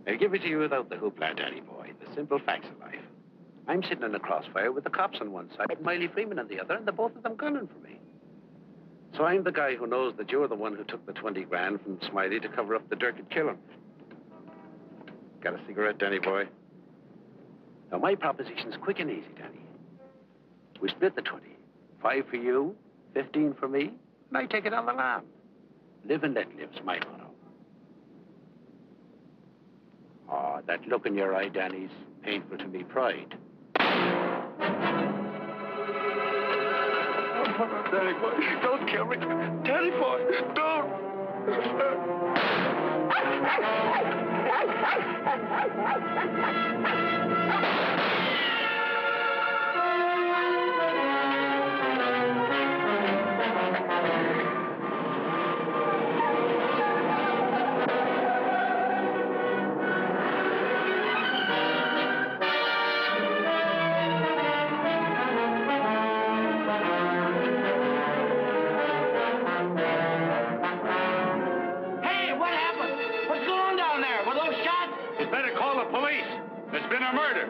I'll give it to you without the hoopla, Danny boy. The simple facts of life. I'm sitting in the crossfire with the cops on one side, Miley Freeman on the other, and the both of them gunning for me. So I'm the guy who knows that you're the one who took the 20 grand from Smiley to cover up the dirt and kill him. Got a cigarette, Danny boy? Now, my proposition's quick and easy, Danny. We split the 20. 5 for you, 15 for me, and I take it on the lam. Live and let live's my motto. Oh, that look in your eye, Danny's painful to me pride. Oh, Danny boy, don't kill me. Danny boy, don't. There's been a murder.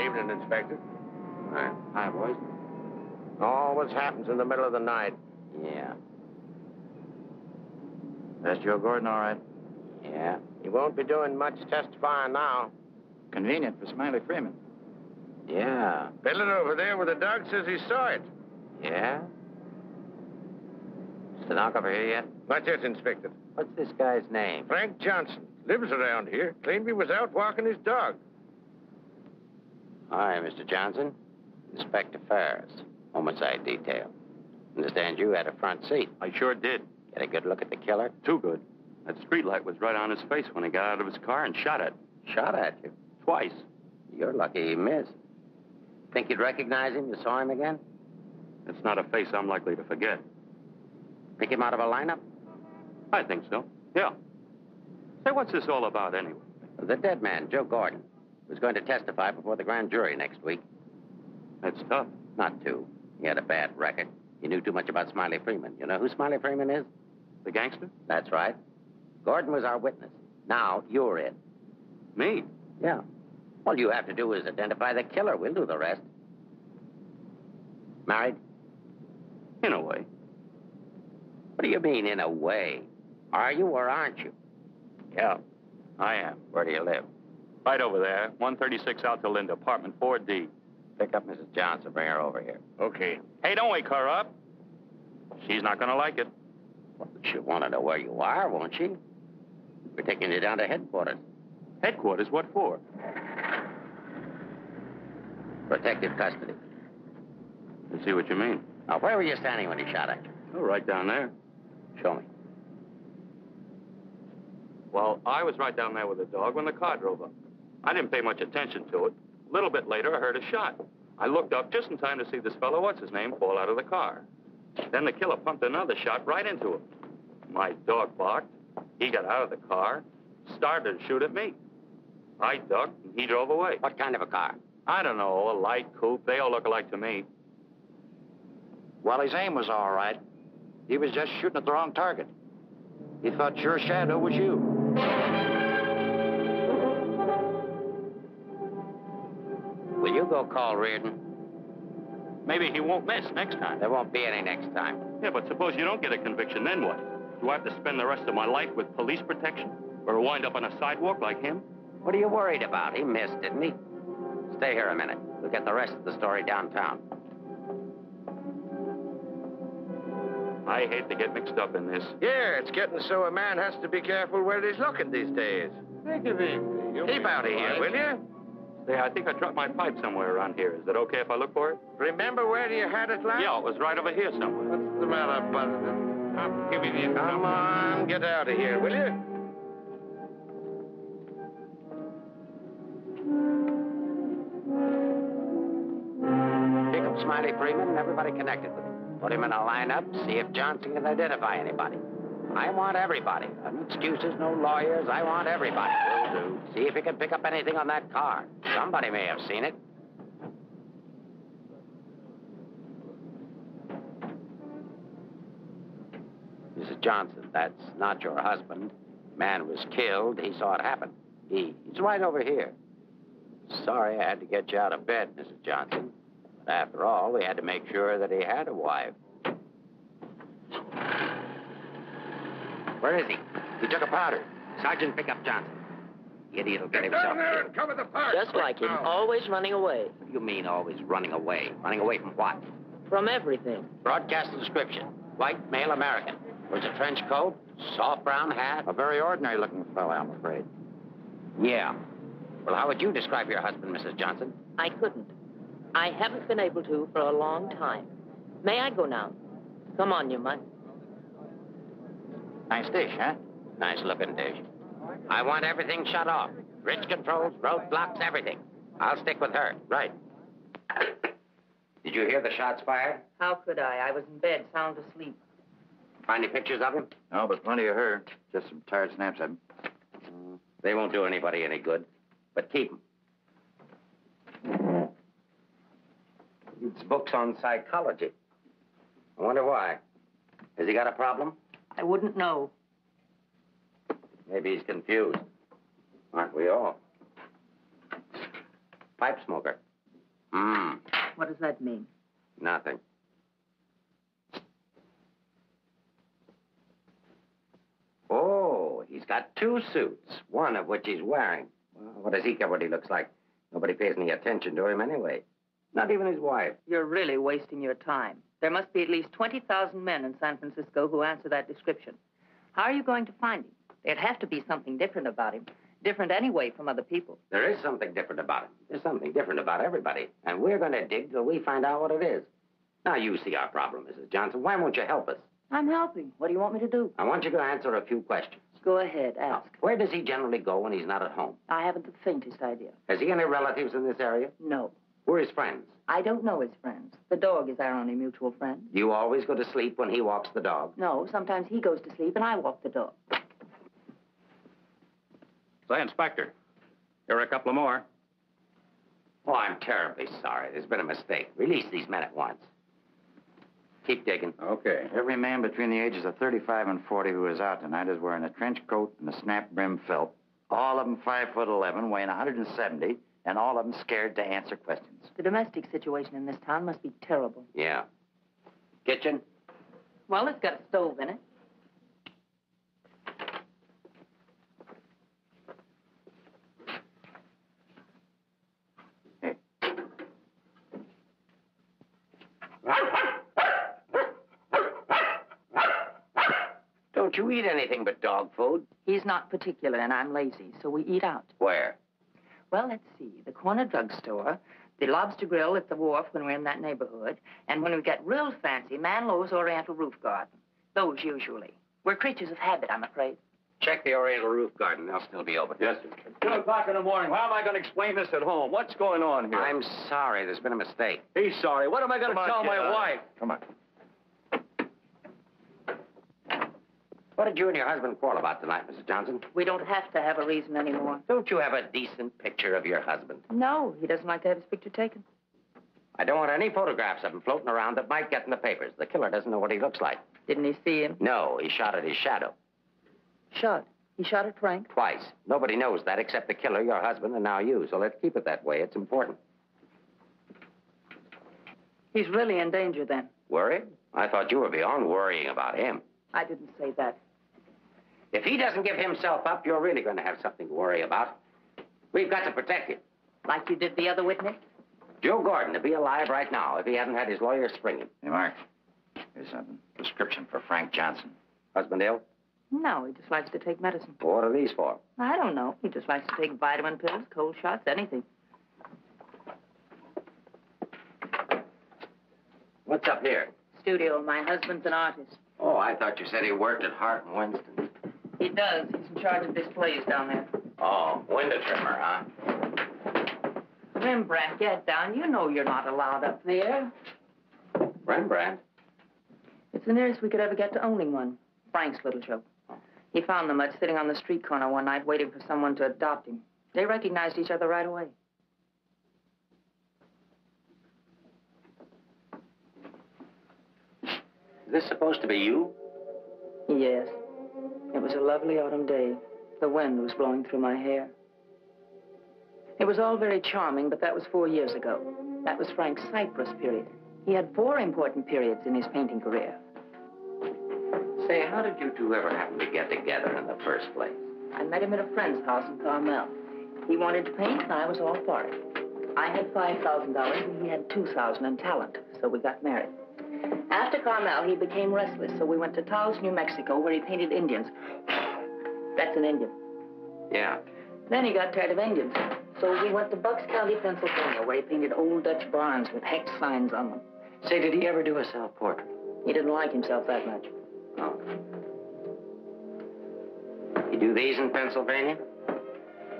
Evening, Inspector. Hi, boys. Always happens in the middle of the night. Yeah. That's Joe Gordon, all right? Yeah. He won't be doing much testifying now. Convenient for Smiley Freeman. Yeah. Fiddling over there where the dog says he saw it. Yeah? Is the knock-over here yet? Not yet, Inspector. What's this guy's name? Frank Johnson. Lives around here. Claimed he was out walking his dog. Hi, Mr. Johnson. Inspector Ferris, homicide detail. Understand you had a front seat. I sure did. Get a good look at the killer? Too good. That streetlight was right on his face when he got out of his car and shot at. Shot at you? Twice. You're lucky he missed. Think you'd recognize him? You saw him again? It's not a face I'm likely to forget. Pick him out of a lineup? I think so. Yeah. Say, what's this all about anyway? The dead man, Joe Gordon, was going to testify before the grand jury next week. That's tough. Not too. He had a bad record. He knew too much about Smiley Freeman. You know who Smiley Freeman is? The gangster? That's right. Gordon was our witness. Now, you're it. Me? Yeah. All you have to do is identify the killer. We'll do the rest. Married? In a way. What do you mean, in a way? Are you or aren't you? Yeah, I am. Where do you live? Right over there, 136 out to Linda, apartment 4D. Pick up Mrs. Johnson. Bring her over here. Okay. Hey, don't wake her up. She's not gonna like it. Well, she'll want to know where you are, won't she? We're taking you down to headquarters. Headquarters? What for? Protective custody. I see what you mean. Now, where were you standing when he shot at you? Oh, right down there. Show me. Well, I was right down there with the dog when the car drove up. I didn't pay much attention to it. A little bit later, I heard a shot. I looked up just in time to see this fellow, what's-his-name, fall out of the car. Then the killer pumped another shot right into him. My dog barked. He got out of the car, started to shoot at me. I ducked, and he drove away. What kind of a car? I don't know, a light coupe. They all look alike to me. Well, his aim was all right. He was just shooting at the wrong target. He thought your shadow was you. Will you go call Sheridan? Maybe he won't miss next time. There won't be any next time. Yeah, but suppose you don't get a conviction, then what? Do I have to spend the rest of my life with police protection? Or wind up on a sidewalk like him? What are you worried about? He missed, didn't he? Stay here a minute. We'll get the rest of the story downtown. I hate to get mixed up in this. Yeah, it's getting so a man has to be careful where he's looking these days. Take it easy. Keep out of here, will you? Say, I think I dropped my pipe somewhere around here. Is it okay if I look for it? Remember where you had it last? Yeah, it was right over here somewhere. What's the matter, Buster? I'm giving you Come on, get out of here, will you? Pick up Smiley Freeman and everybody connected with him. Put him in a lineup, see if Johnson can identify anybody. I want everybody. No excuses, no lawyers. I want everybody. Will do. See if you can pick up anything on that car. Somebody may have seen it. Mrs. Johnson, that's not your husband. Man was killed. He saw it happen. He's right over here. Sorry I had to get you out of bed, Mrs. Johnson. But after all, we had to make sure that he had a wife. Where is he? He took a powder. Sergeant, pick up Johnson. Idiot will get himself Down there killed. and cover the park. Just like him, always running away. What do you mean always running away? Running away from what? From everything. Broadcast the description. White, male American. Wears a trench coat, soft brown hat. A very ordinary looking fellow, I'm afraid. Yeah. Well, how would you describe your husband, Mrs. Johnson? I couldn't. I haven't been able to for a long time. May I go now? Come on, you mutt. Nice dish, huh? Nice looking dish. I want everything shut off. Bridge controls, roadblocks, everything. I'll stick with her. Right. Did you hear the shots fired? How could I? I was in bed, sound asleep. Find any pictures of him? No, but plenty of her. Just some tired snaps of him. They won't do anybody any good. But keep them. It's books on psychology. I wonder why. Has he got a problem? I wouldn't know. Maybe he's confused. Aren't we all? Pipe smoker. What does that mean? Nothing. Oh, he's got 2 suits, one of which he's wearing. Well, what does he care what he looks like? Nobody pays any attention to him anyway. Not even his wife. You're really wasting your time. There must be at least 20,000 men in San Francisco who answer that description. How are you going to find him? There'd have to be something different about him. Different anyway from other people. There is something different about him. There's something different about everybody. And we're going to dig till we find out what it is. Now, you see our problem, Mrs. Johnson. Why won't you help us? I'm helping. What do you want me to do? I want you to answer a few questions. Go ahead, ask. Now, where does he generally go when he's not at home? I haven't the faintest idea. Has he any relatives in this area? No. Who are his friends? I don't know his friends. The dog is our only mutual friend. Do you always go to sleep when he walks the dog? No, sometimes he goes to sleep and I walk the dog. Say, Inspector, here are a couple of more. Oh, I'm terribly sorry. There's been a mistake. Release these men at once. Keep digging. Okay. Every man between the ages of 35 and 40 who is out tonight is wearing a trench coat and a snap brim felt. All of them 5'11", weighing 170, and all of them scared to answer questions. The domestic situation in this town must be terrible. Yeah. Kitchen? Well, it's got a stove in it. Don't you eat anything but dog food? He's not particular, and I'm lazy, so we eat out. Where? Well, let's see. The corner drugstore, the lobster grill at the wharf when we're in that neighborhood, and when we get real fancy, Manlow's Oriental Roof Garden. Those usually. We're creatures of habit, I'm afraid. Check the Oriental Roof Garden. They'll still be open. Yes, sir. 2 o'clock in the morning. How am I going to explain this at home? What's going on here? I'm sorry. There's been a mistake. He's sorry. What am I going to tell my wife? Come on. What did you and your husband quarrel about tonight, Mrs. Johnson? We don't have to have a reason anymore. Don't you have a decent picture of your husband? No, he doesn't like to have his picture taken. I don't want any photographs of him floating around that might get in the papers. The killer doesn't know what he looks like. Didn't he see him? No, he shot at his shadow. Shot. He shot at Frank? Twice. Nobody knows that except the killer, your husband, and now you. So let's keep it that way. It's important. He's really in danger then. Worried? I thought you were beyond worrying about him. I didn't say that. If he doesn't give himself up, you're really going to have something to worry about. We've got to protect him. Like you did the other witness? Joe Gordon would be alive right now if he hadn't had his lawyer spring him. Hey, Mark, here's a prescription for Frank Johnson. Husband ill? No, he just likes to take medicine. What are these for? I don't know. He just likes to take vitamin pills, cold shots, anything. What's up here? Studio. My husband's an artist. Oh, I thought you said he worked at Hart and Winston. He does. He's in charge of displays down there. Oh, window trimmer, huh? Rembrandt, get down. You know you're not allowed up there. Rembrandt? It's the nearest we could ever get to owning one. Frank's little joke. He found the mutt sitting on the street corner one night waiting for someone to adopt him. They recognized each other right away. Is this supposed to be you? Yes. It was a lovely autumn day. The wind was blowing through my hair. It was all very charming, but that was 4 years ago. That was Frank's Cyprus period. He had 4 important periods in his painting career. Say, how did you two ever happen to get together in the first place? I met him at a friend's house in Carmel. He wanted to paint, and I was all for it. I had $5,000, and he had $2,000 in talent, so we got married. After Carmel, he became restless, so we went to Taos, New Mexico, where he painted Indians. That's an Indian. Yeah. Then he got tired of Indians, so we went to Bucks County, Pennsylvania, where he painted old Dutch barns with hex signs on them. Say, did he ever do a self-portrait? He didn't like himself that much. Oh. You do these in Pennsylvania?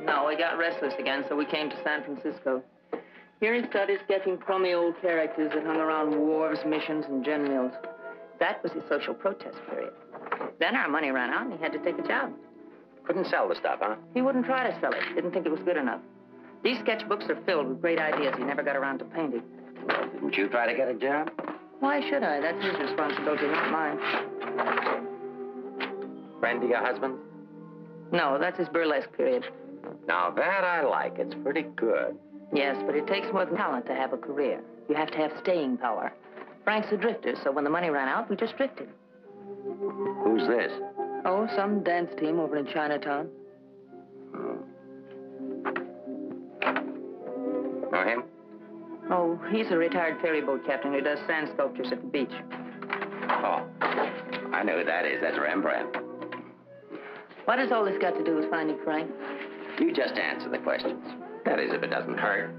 No, he got restless again, so we came to San Francisco. Here he started sketching crummy old characters that hung around wharves, missions, and gin mills. That was his social protest period. Then our money ran out, and he had to take a job. Couldn't sell the stuff, huh? He wouldn't try to sell it. Didn't think it was good enough. These sketchbooks are filled with great ideas he never got around to painting. Well, didn't you try to get a job? Why should I? That's his responsibility, not mine. Friend of your husband? No, that's his burlesque period. Now that I like. It's pretty good. Yes, but it takes more than talent to have a career. You have to have staying power. Frank's a drifter, so when the money ran out, we just drifted. Who's this? Oh, some dance team over in Chinatown. Know him? Oh, he's a retired ferry boat captain who does sand sculptures at the beach. Oh, I know who that is. That's Rembrandt. What has all this got to do with finding Frank? You just answer the questions. That is, if it doesn't hurt.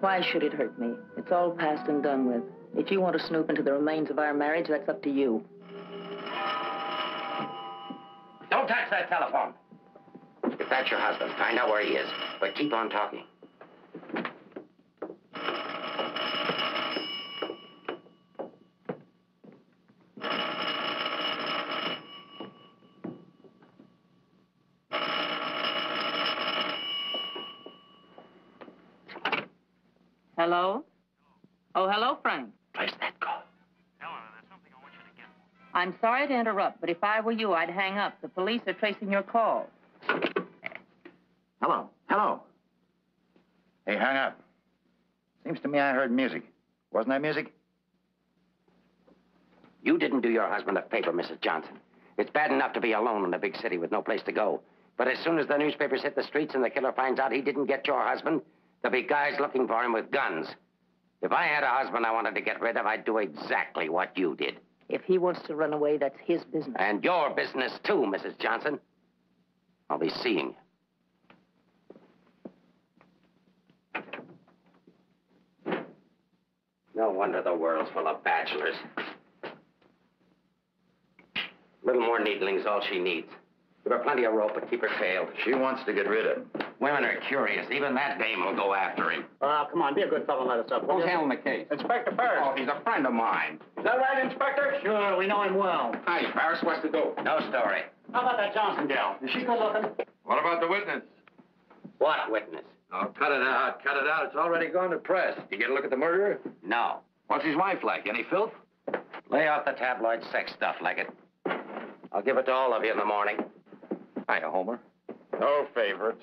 Why should it hurt me? It's all past and done with. If you want to snoop into the remains of our marriage, that's up to you. Don't touch that telephone. If that's your husband, find out where he is. But keep on talking. Hello? Oh, hello, Frank. Place that call. I'm sorry to interrupt, but if I were you, I'd hang up. The police are tracing your call. Hello. Hello. Hey, hang up. Seems to me I heard music. Wasn't that music? You didn't do your husband a favor, Mrs. Johnson. It's bad enough to be alone in a big city with no place to go. But as soon as the newspapers hit the streets and the killer finds out he didn't get your husband, there'll be guys looking for him with guns. If I had a husband I wanted to get rid of, I'd do exactly what you did. If he wants to run away, that's his business. And your business, too, Mrs. Johnson. I'll be seeing you. No wonder the world's full of bachelors. A little more needling's all she needs. Give her plenty of rope, but keep her tail. She wants to get rid of him. Women are curious. Even that dame will go after him. Oh, come on, be a good fellow and let us up. Who's handling the case? Inspector Ferris. Oh, he's a friend of mine. Is that right, Inspector? Sure, we know him well. Hi, Paris, what's the dope? No story. How about that Johnson gal? Is she good looking? What about the witness? What witness? Oh, cut it out, cut it out. It's already gone to press. You get a look at the murderer? No. What's his wife like? Any filth? Lay off the tabloid sex stuff, Leggett. I'll give it to all of you in the morning. Hiya, Homer. No favorites.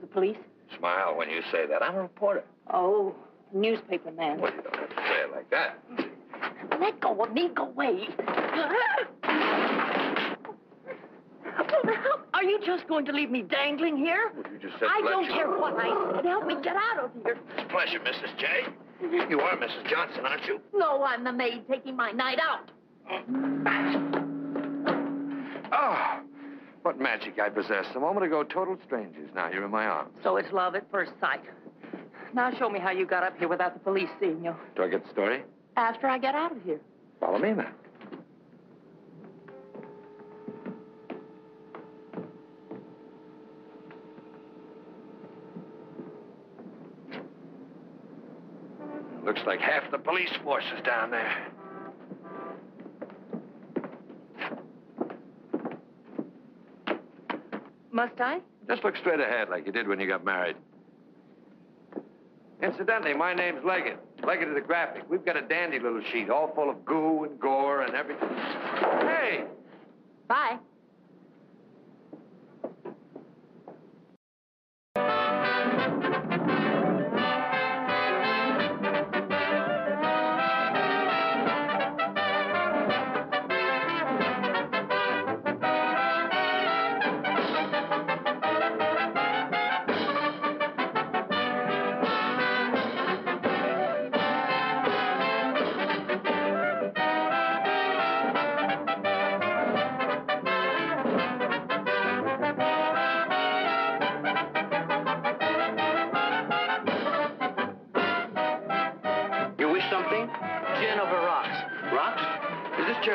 the police? Smile when you say that. I'm a reporter. Oh, newspaper man. Well, you don't have to say it like that. Let go of me. Go away. Are you just going to leave me dangling here? Well, you just said I don't pleasure. care what I said. Help me get out of here. It's a pleasure, Mrs. J. You are Mrs. Johnson, aren't you? No, I'm the maid taking my night out. Oh, what magic I possessed. A moment ago, total strangers. Now you're in my arms. So it's love at first sight. Now show me how you got up here without the police seeing you. Do I get the story? After I get out of here. Follow me, then. Looks like half the police force is down there. Must I? Just look straight ahead like you did when you got married. Incidentally, my name's Leggett. Leggett of the Graphic. We've got a dandy little sheet, all full of goo and gore and everything. Hey! Bye.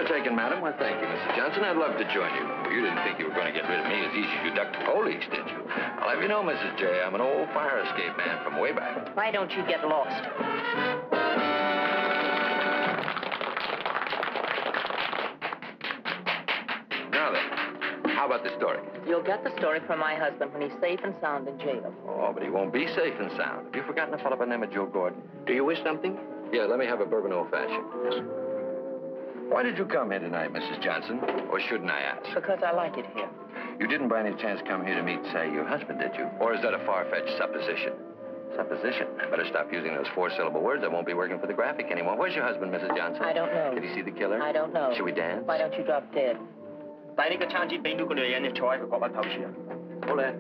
Taken, madam. Well, thank you, Mrs. Johnson. I'd love to join you. You didn't think you were going to get rid of me as easy as you ducked the police, did you? I'll have you know, Mrs. J, I'm an old fire escape man from way back. Why don't you get lost? Now then, how about the story? You'll get the story from my husband when he's safe and sound in jail. Oh, but he won't be safe and sound. Have you forgotten a fellow by the name of Joe Gordon? Do you wish something? Yeah, let me have a bourbon old-fashioned. Why did you come here tonight, Mrs. Johnson? Or shouldn't I ask? Because I like it here. You didn't by any chance come here to meet, say, your husband, did you? Or is that a far-fetched supposition? Supposition? I better stop using those four-syllable words. I won't be working for the Graphic anymore. Where's your husband, Mrs. Johnson? I don't know. Did he see the killer? I don't know. Should we dance? Why don't you drop dead? 遞呢個餐紙俾呢個女人，你坐喺佢角落頭處啊。好咧。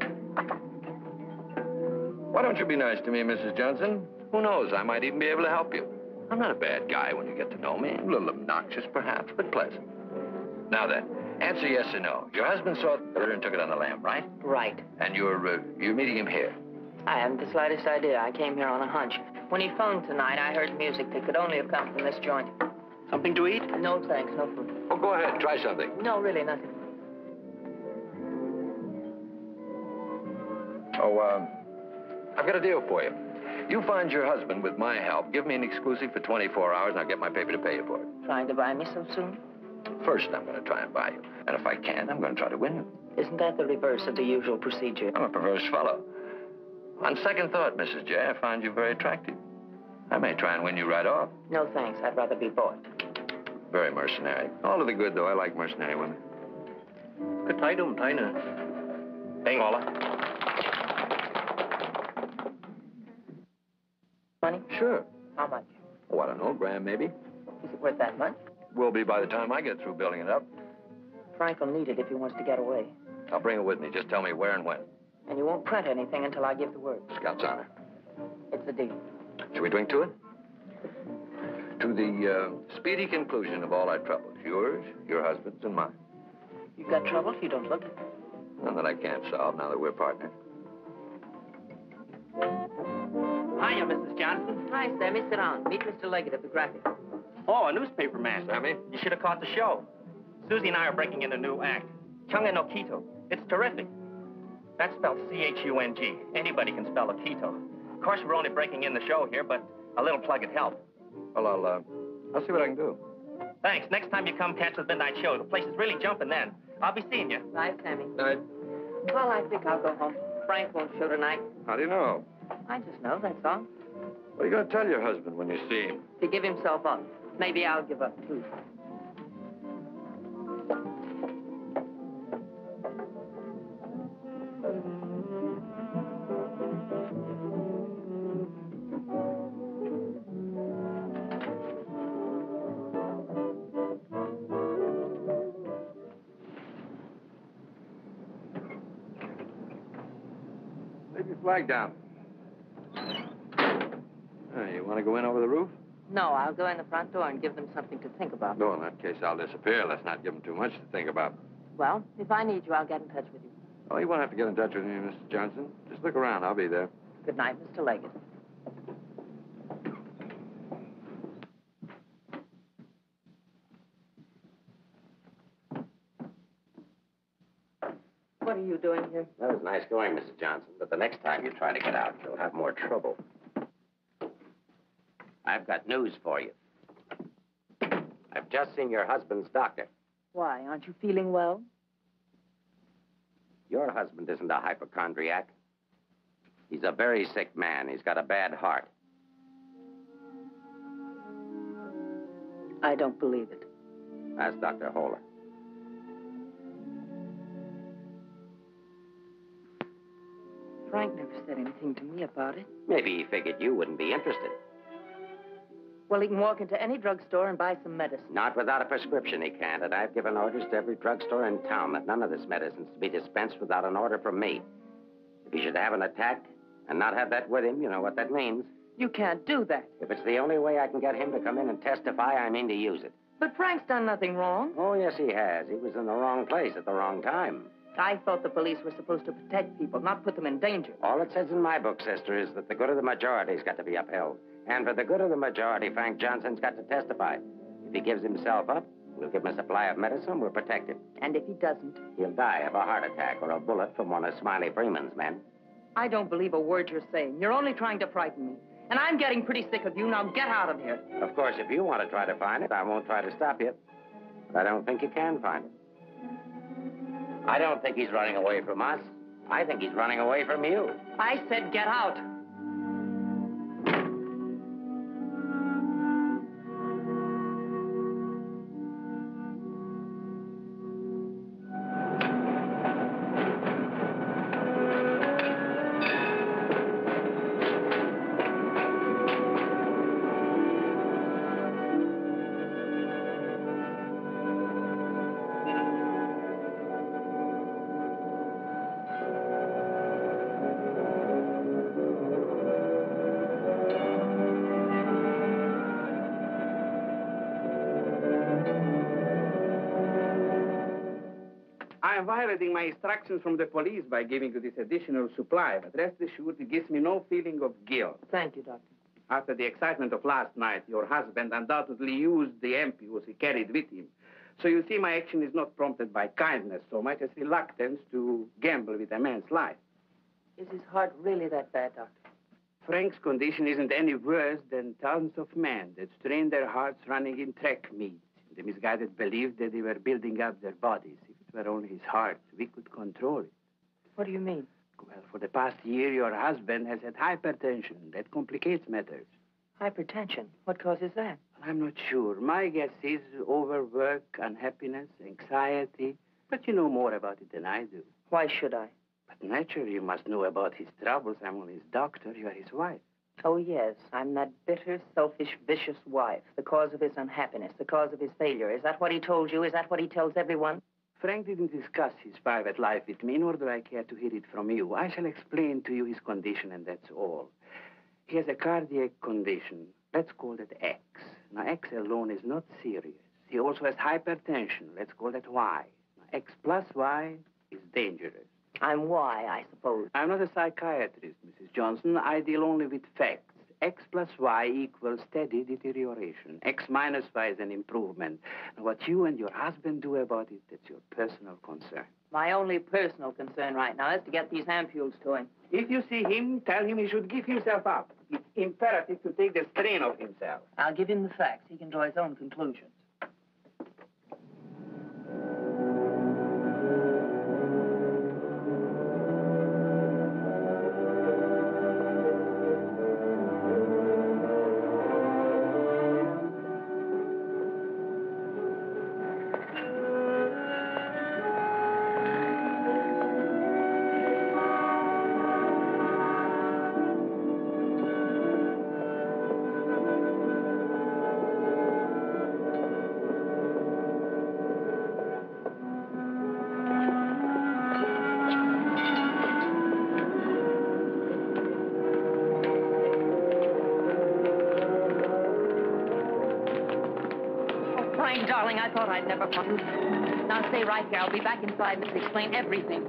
Why don't you be nice to me, Mrs. Johnson? Who knows? I might even be able to help you. I'm not a bad guy when you get to know me. A little obnoxious, perhaps, but pleasant. Now then, answer yes or no. Your husband saw the murder and took it on the lam, right? Right. And you're meeting him here? I haven't the slightest idea. I came here on a hunch. When he phoned tonight, I heard music that could only have come from this joint. Something to eat? No, thanks. No food. Oh, go ahead. Try something. No, really, nothing. Oh, I've got a deal for you. You find your husband with my help. Give me an exclusive for 24 hours, and I'll get my paper to pay you for it. Trying to buy me so soon? First, I'm going to try and buy you. And if I can, I'm going to try to win you. Isn't that the reverse of the usual procedure? I'm a perverse fellow. On second thought, Mrs. J, I find you very attractive. I may try and win you right off. No, thanks. I'd rather be bought. Very mercenary. All to the good, though. I like mercenary women. 佢睇都唔睇呢？俾我啦。 Money? Sure. How much? Oh, I don't know, grand maybe. Is it worth that much? Will be by the time I get through building it up. Frank will need it if he wants to get away. I'll bring it with me. Just tell me where and when. And you won't print anything until I give the word. Scout's honor. It's a deal. Shall we drink to it? To the speedy conclusion of all our troubles. Yours, your husband's, and mine. You've got trouble if you don't look it. None that I can't solve now that we're partners. Hiya, Mrs. Johnson. Hi, Sammy. Sit down. Meet Mr. Leggett of the Graphic. Oh, a newspaper man. Sammy? You should have caught the show. Susie and I are breaking in a new act. Chunga no Quito. It's terrific. That's spelled C-H-U-N-G. Anybody can spell a Quito. Of course, we're only breaking in the show here, but a little plug would help. Well, I'll see what I can do. Thanks. Next time you come catch the midnight show, the place is really jumping then. I'll be seeing you. Bye, Sammy. Night. Well, I think I'll go home. Frank won't show tonight. How do you know? I just know, that's all. What are you going to tell your husband when you see him? To give himself up. Maybe I'll give up, too. flag down. You want to go in over the roof? No, I'll go in the front door and give them something to think about. No, in that case, I'll disappear. Let's not give them too much to think about. Well, if I need you, I'll get in touch with you. Oh, you won't have to get in touch with me, Mr. Johnson. Just look around. I'll be there. Good night, Mr. Leggett. What are you doing here? That was nice going, Mrs. Johnson, but the next time you try to get out, you'll have more trouble. I've got news for you. I've just seen your husband's doctor. Why, aren't you feeling well? Your husband isn't a hypochondriac. He's a very sick man. He's got a bad heart. I don't believe it. Ask Dr. Holler. Frank never said anything to me about it. Maybe he figured you wouldn't be interested. Well, he can walk into any drugstore and buy some medicine. Not without a prescription, he can't. And I've given orders to every drugstore in town that none of this medicine's to be dispensed without an order from me. If he should have an attack and not have that with him, you know what that means. You can't do that. If it's the only way I can get him to come in and testify, I mean to use it. But Frank's done nothing wrong. Oh, yes, he has. He was in the wrong place at the wrong time. I thought the police were supposed to protect people, not put them in danger. All it says in my book, sister, is that the good of the majority's got to be upheld. And for the good of the majority, Frank Johnson's got to testify. If he gives himself up, we'll give him a supply of medicine, we'll protect him. And if he doesn't? He'll die of a heart attack or a bullet from one of Smiley Freeman's men. I don't believe a word you're saying. You're only trying to frighten me. And I'm getting pretty sick of you. Now get out of here. Of course, if you want to try to find it, I won't try to stop you. But I don't think you can find it. I don't think he's running away from us. I think he's running away from you. I said get out. I am violating my instructions from the police by giving you this additional supply, but rest assured it gives me no feeling of guilt. Thank you, Doctor. After the excitement of last night, your husband undoubtedly used the ampoules he carried with him. So you see, my action is not prompted by kindness so much as reluctance to gamble with a man's life. Is his heart really that bad, Doctor? Frank's condition isn't any worse than thousands of men that strain their hearts running in track meets. The misguided believed that they were building up their bodies. If it were only his heart, we could control it. What do you mean? Well, for the past year, your husband has had hypertension. That complicates matters. Hypertension. What causes that? I'm not sure. My guess is overwork, unhappiness, anxiety. But you know more about it than I do. Why should I? But naturally, you must know about his troubles. I'm only his doctor. You are his wife. Oh, yes. I'm that bitter, selfish, vicious wife. The cause of his unhappiness, the cause of his failure. Is that what he told you? Is that what he tells everyone? Frank didn't discuss his private life with me, nor do I care to hear it from you. I shall explain to you his condition, and that's all. He has a cardiac condition. Let's call that X. Now, X alone is not serious. He also has hypertension. Let's call that Y. Now, X plus Y is dangerous. I'm Y, I suppose. I'm not a psychiatrist, Mrs. Johnson. I deal only with facts. X plus Y equals steady deterioration. X minus Y is an improvement. Now, what you and your husband do about it, that's your personal concern. My only personal concern right now is to get these ampules to him. If you see him, tell him he should give himself up. It's imperative to take the strain off himself. I'll give him the facts. He can draw his own conclusions. Frank, darling, I thought I'd never find you. Now stay right here. I'll be back in 5 minutes to explain everything.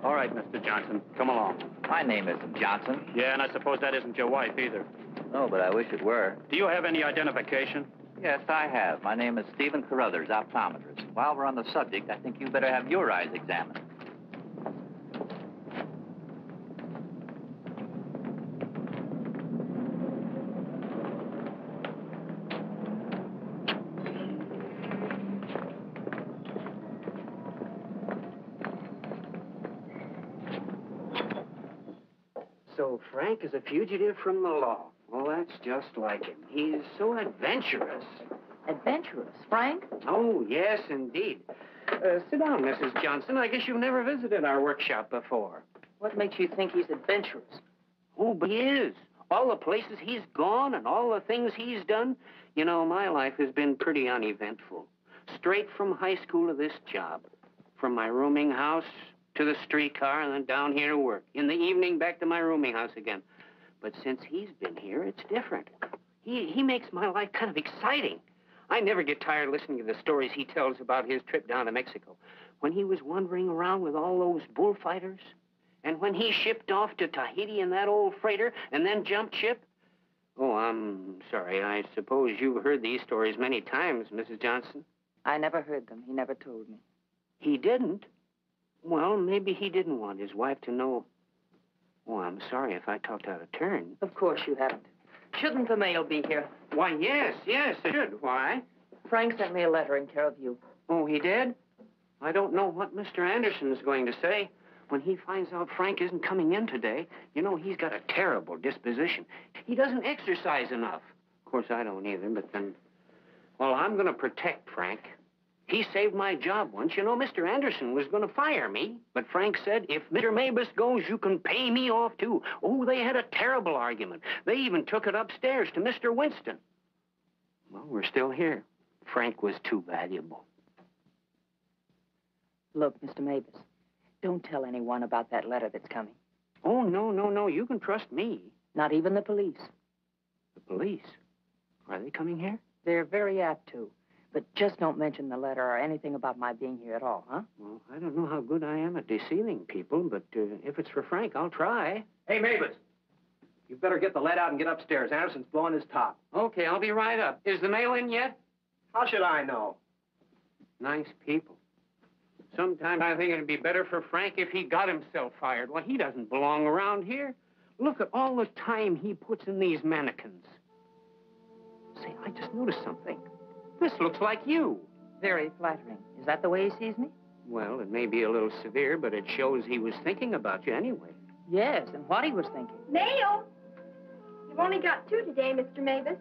All right, Mr. Johnson, come along. My name isn't Johnson. Yeah, and I suppose that isn't your wife either. No, but I wish it were. Do you have any identification? Yes, I have. My name is Stephen Carruthers, optometrist. While we're on the subject, I think you better have your eyes examined. So Frank is a fugitive from the law. Well, that's just like him. He's so adventurous. Adventurous, Frank? Oh, yes, indeed. Sit down, Mrs. Johnson. I guess you've never visited our workshop before. What makes you think he's adventurous? Oh, but he is. All the places he's gone and all the things he's done. You know, my life has been pretty uneventful. Straight from high school to this job. From my rooming house to the streetcar and then down here to work. In the evening, back to my rooming house again. But since he's been here, it's different. He makes my life kind of exciting. I never get tired listening to the stories he tells about his trip down to Mexico. When he was wandering around with all those bullfighters. And when he shipped off to Tahiti in that old freighter and then jumped ship. Oh, I'm sorry. I suppose you've heard these stories many times, Mrs. Johnson. I never heard them. He never told me. He didn't? Well, maybe he didn't want his wife to know. Oh, I'm sorry if I talked out of turn. Of course you haven't. Shouldn't the mail be here? Why, yes, it should. Why? Frank sent me a letter in care of you. Oh, he did? I don't know what Mr. Anderson is going to say. When he finds out Frank isn't coming in today, you know, he's got a terrible disposition. He doesn't exercise enough. Of course, I don't either, but then... Well, I'm going to protect Frank. He saved my job once. You know, Mr. Anderson was going to fire me. But Frank said, if Mr. Mabus goes, you can pay me off, too. Oh, they had a terrible argument. They even took it upstairs to Mr. Winston. Well, we're still here. Frank was too valuable. Look, Mr. Mabus, don't tell anyone about that letter that's coming. Oh, no. You can trust me. Not even the police. The police? Are they coming here? They're very apt to. But just don't mention the letter or anything about my being here at all, huh? Well, I don't know how good I am at deceiving people, but if it's for Frank, I'll try. Hey, Mavis, you better get the lead out and get upstairs. Anderson's blowing his top. Okay, I'll be right up. Is the mail in yet? How should I know? Nice people. Sometimes I think it'd be better for Frank if he got himself fired. Well, he doesn't belong around here. Look at all the time he puts in these mannequins. Say, I just noticed something. This looks like you. Very flattering. Is that the way he sees me? Well, it may be a little severe, but it shows he was thinking about you anyway. Yes, and what he was thinking. Mail? You've only got 2 today, Mr. Mavis.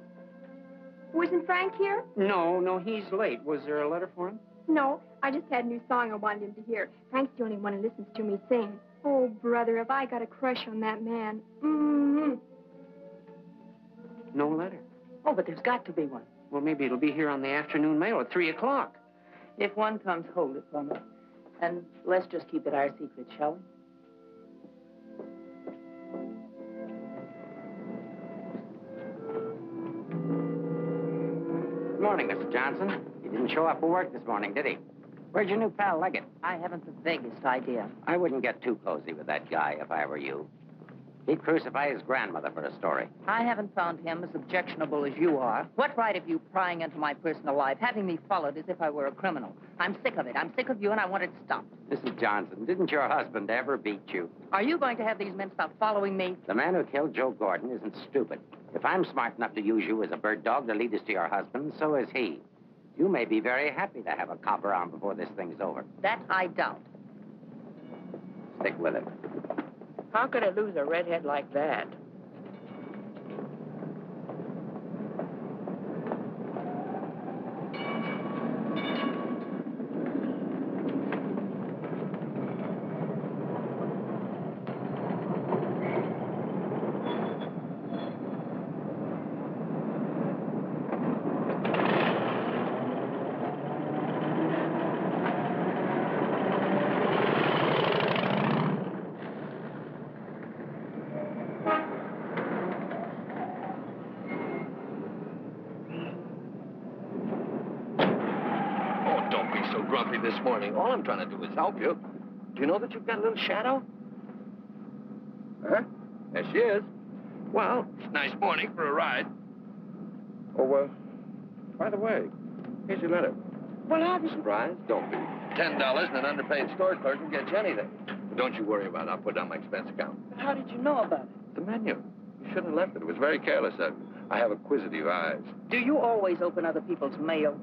Wasn't Frank here? No, he's late. Was there a letter for him? No, I just had a new song I wanted him to hear. Frank's the only one who listens to me sing. Oh, brother, have I got a crush on that man. Mm-hmm. No letter. Oh, but there's got to be one. Well, maybe it'll be here on the afternoon mail at 3 o'clock. If one comes, hold it for me. And let's just keep it our secret, shall we? Good morning, Mr. Johnson. He didn't show up for work this morning, did he? Where's your new pal, Leggett? I haven't the vaguest idea. I wouldn't get too cozy with that guy if I were you. He'd crucify his grandmother for a story. I haven't found him as objectionable as you are. What right have you prying into my personal life, having me followed as if I were a criminal? I'm sick of it. I'm sick of you, and I want it stopped. Mrs. Johnson, didn't your husband ever beat you? Are you going to have these men stop following me? The man who killed Joe Gordon isn't stupid. If I'm smart enough to use you as a bird dog to lead us to your husband, so is he. You may be very happy to have a cop around before this thing's over. That I doubt. Stick with it. How could I lose a redhead like that? grumpy this morning. All I'm trying to do is help you. Do you know that you've got a little shadow? Huh? There she is. Well, it's a nice morning for a ride. Oh, by the way, here's your letter. Well, have you surprised? Don't be. $10 and an underpaid store clerk can get you anything. But don't you worry about it. I'll put it on my expense account. But how did you know about it? The menu. You shouldn't have left it. It was very careless of you. I have acquisitive eyes. Do you always open other people's mail?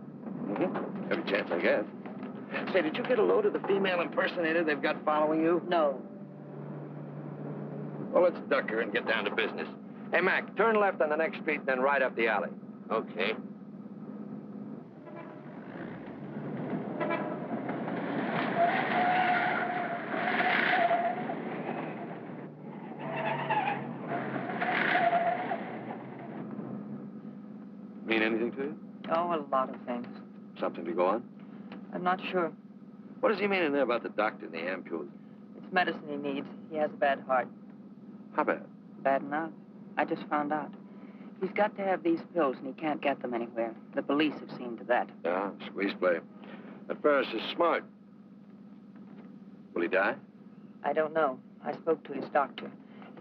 Mm-hmm. Every chance I get. Say, did you get a load of the female impersonator they've got following you? No. Well, let's duck her and get down to business. Hey, Mac, turn left on the next street and then right up the alley. Okay. Mean anything to you? Oh, a lot of things. Something to go on? I'm not sure. What does he mean in there about the doctor and the ampules? It's medicine he needs. He has a bad heart. How bad? Bad enough. I just found out. He's got to have these pills, and he can't get them anywhere. The police have seen to that. Yeah, squeeze play. That Ferris is smart. Will he die? I don't know. I spoke to his doctor.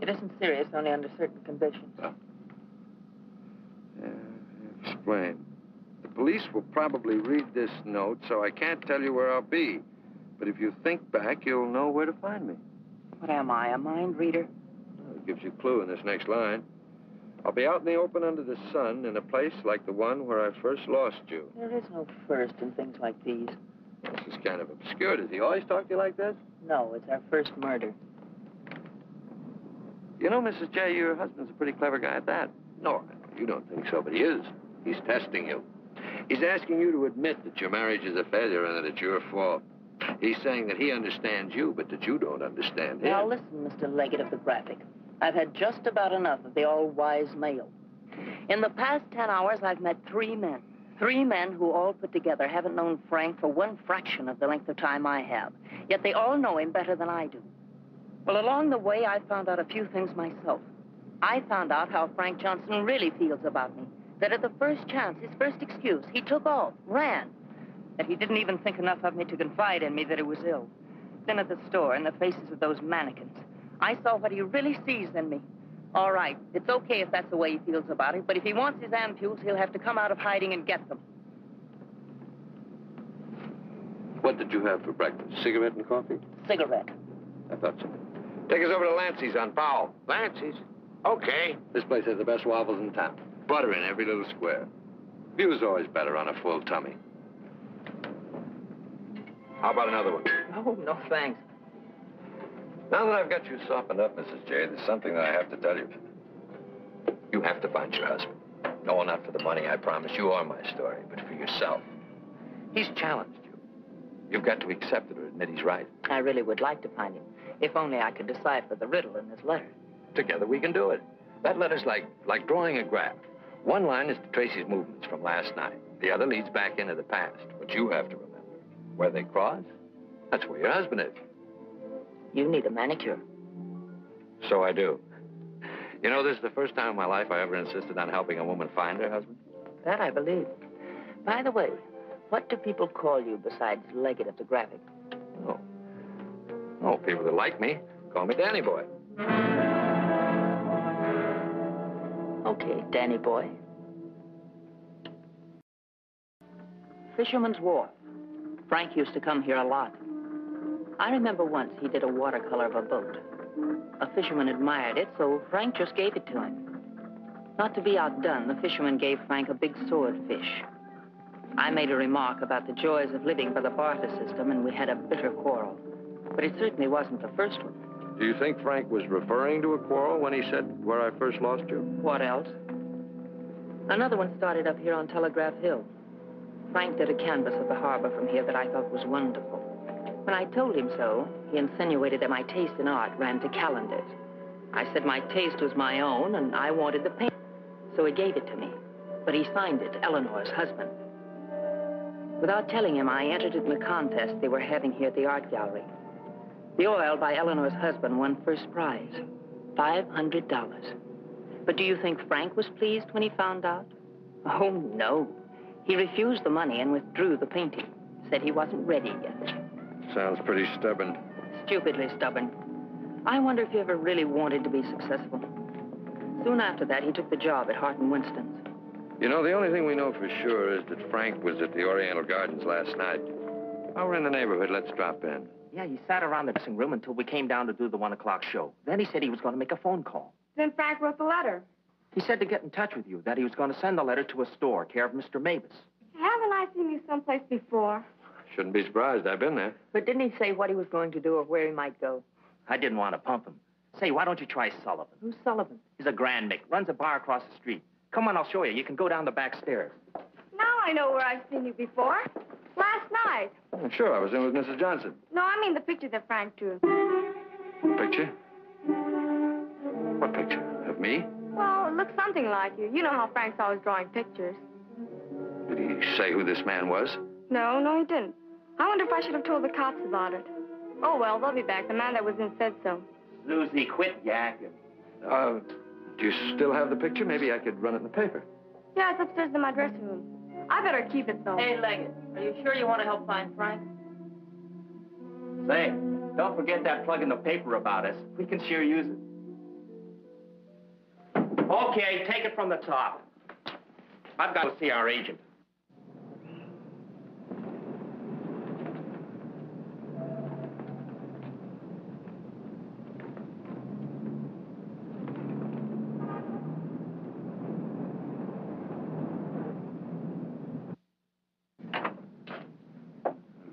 It isn't serious, only under certain conditions. Oh. Yeah, explain. The police will probably read this note, so I can't tell you where I'll be. But if you think back, you'll know where to find me. What am I, a mind reader? Well, it gives you a clue in this next line. I'll be out in the open under the sun in a place like the one where I first lost you. There is no first in things like these. This is kind of obscure. Does he always talk to you like this? No, it's our first murder. You know, Mrs. J., your husband's a pretty clever guy at that. No, you don't think so, but he is. He's testing you. He's asking you to admit that your marriage is a failure and that it's your fault. He's saying that he understands you, but that you don't understand him. Now, listen, Mr. Leggett of the Graphic. I've had just about enough of the all-wise male. In the past 10 hours, I've met 3 men. 3 men who all put together haven't known Frank for 1 fraction of the length of time I have. Yet they all know him better than I do. Well, along the way, I found out a few things myself. I found out how Frank Johnson really feels about me. That at the first chance, his first excuse, he took off, ran. That he didn't even think enough of me to confide in me that he was ill. Then at the store, in the faces of those mannequins, I saw what he really sees in me. All right, it's okay if that's the way he feels about it, but if he wants his ampules, he'll have to come out of hiding and get them. What did you have for breakfast? Cigarette and coffee? Cigarette. I thought so. Take us over to Lancey's on Powell. Lancey's? Okay. This place has the best waffles in town. Butter in every little square. View's always better on a full tummy. How about another one? Oh, no, thanks. Now that I've got you softened up, Mrs. J., there's something that I have to tell you. You have to find your husband. No, not for the money, I promise you, or my story, but for yourself. He's challenged you. You've got to accept it or admit he's right. I really would like to find him, if only I could decipher the riddle in this letter. Together we can do it. That letter's like drawing a graph. One line is to trace his movements from last night. The other leads back into the past. But you have to remember, where they cross, that's where your husband is. You need a manicure. So I do. You know, this is the first time in my life I ever insisted on helping a woman find her husband. That I believe. By the way, what do people call you besides Leggett of the Graphic? Oh, people that like me call me Danny Boy. Okay, Danny Boy. Fisherman's Wharf. Frank used to come here a lot. I remember once he did a watercolor of a boat. A fisherman admired it, so Frank just gave it to him. Not to be outdone, the fisherman gave Frank a big swordfish. I made a remark about the joys of living by the barter system, and we had a bitter quarrel. But it certainly wasn't the first one. Do you think Frank was referring to a quarrel when he said, where I first lost you? What else? Another one started up here on Telegraph Hill. Frank did a canvas of the harbor from here that I thought was wonderful. When I told him so, he insinuated that my taste in art ran to calendars. I said my taste was my own, and I wanted the paint. So he gave it to me. But he signed it, Eleanor's husband. Without telling him, I entered in the contest they were having here at the art gallery. The oil by Eleanor's husband won first prize, $500. But do you think Frank was pleased when he found out? Oh, no. He refused the money and withdrew the painting. Said he wasn't ready yet. Sounds pretty stubborn. Stupidly stubborn. I wonder if he ever really wanted to be successful. Soon after that, he took the job at Hart and Winston's. You know, the only thing we know for sure is that Frank was at the Oriental Gardens last night. While we're in the neighborhood, let's drop in. Yeah, he sat around the dressing room until we came down to do the 1 o'clock show. Then he said he was going to make a phone call. Then Frank wrote the letter. He said to get in touch with you, that he was going to send the letter to a store, care of Mr. Mavis. Haven't I seen you someplace before? Shouldn't be surprised. I've been there. But didn't he say what he was going to do or where he might go? I didn't want to pump him. Say, why don't you try Sullivan? Who's Sullivan? He's a grand Mick, runs a bar across the street. Come on, I'll show you. You can go down the back stairs. Now I know where I've seen you before. Last night. Oh, sure, I was in with Mrs. Johnson. No, I mean the picture that Frank drew. Picture? What picture? Of me? Well, it looks something like you. You know how Frank's always drawing pictures. Did he say who this man was? No, he didn't. I wonder if I should have told the cops about it. Oh, well, they'll be back. The man that was in said so. Susie, quit yakking. Do you still have the picture? Maybe I could run it in the paper. Yeah, it's upstairs in my dressing room. I better keep it, though. Hey, Leggett, are you sure you want to help find Frank? Say, don't forget that plug in the paper about us. We can sure use it. Okay, take it from the top. I've got to see our agent.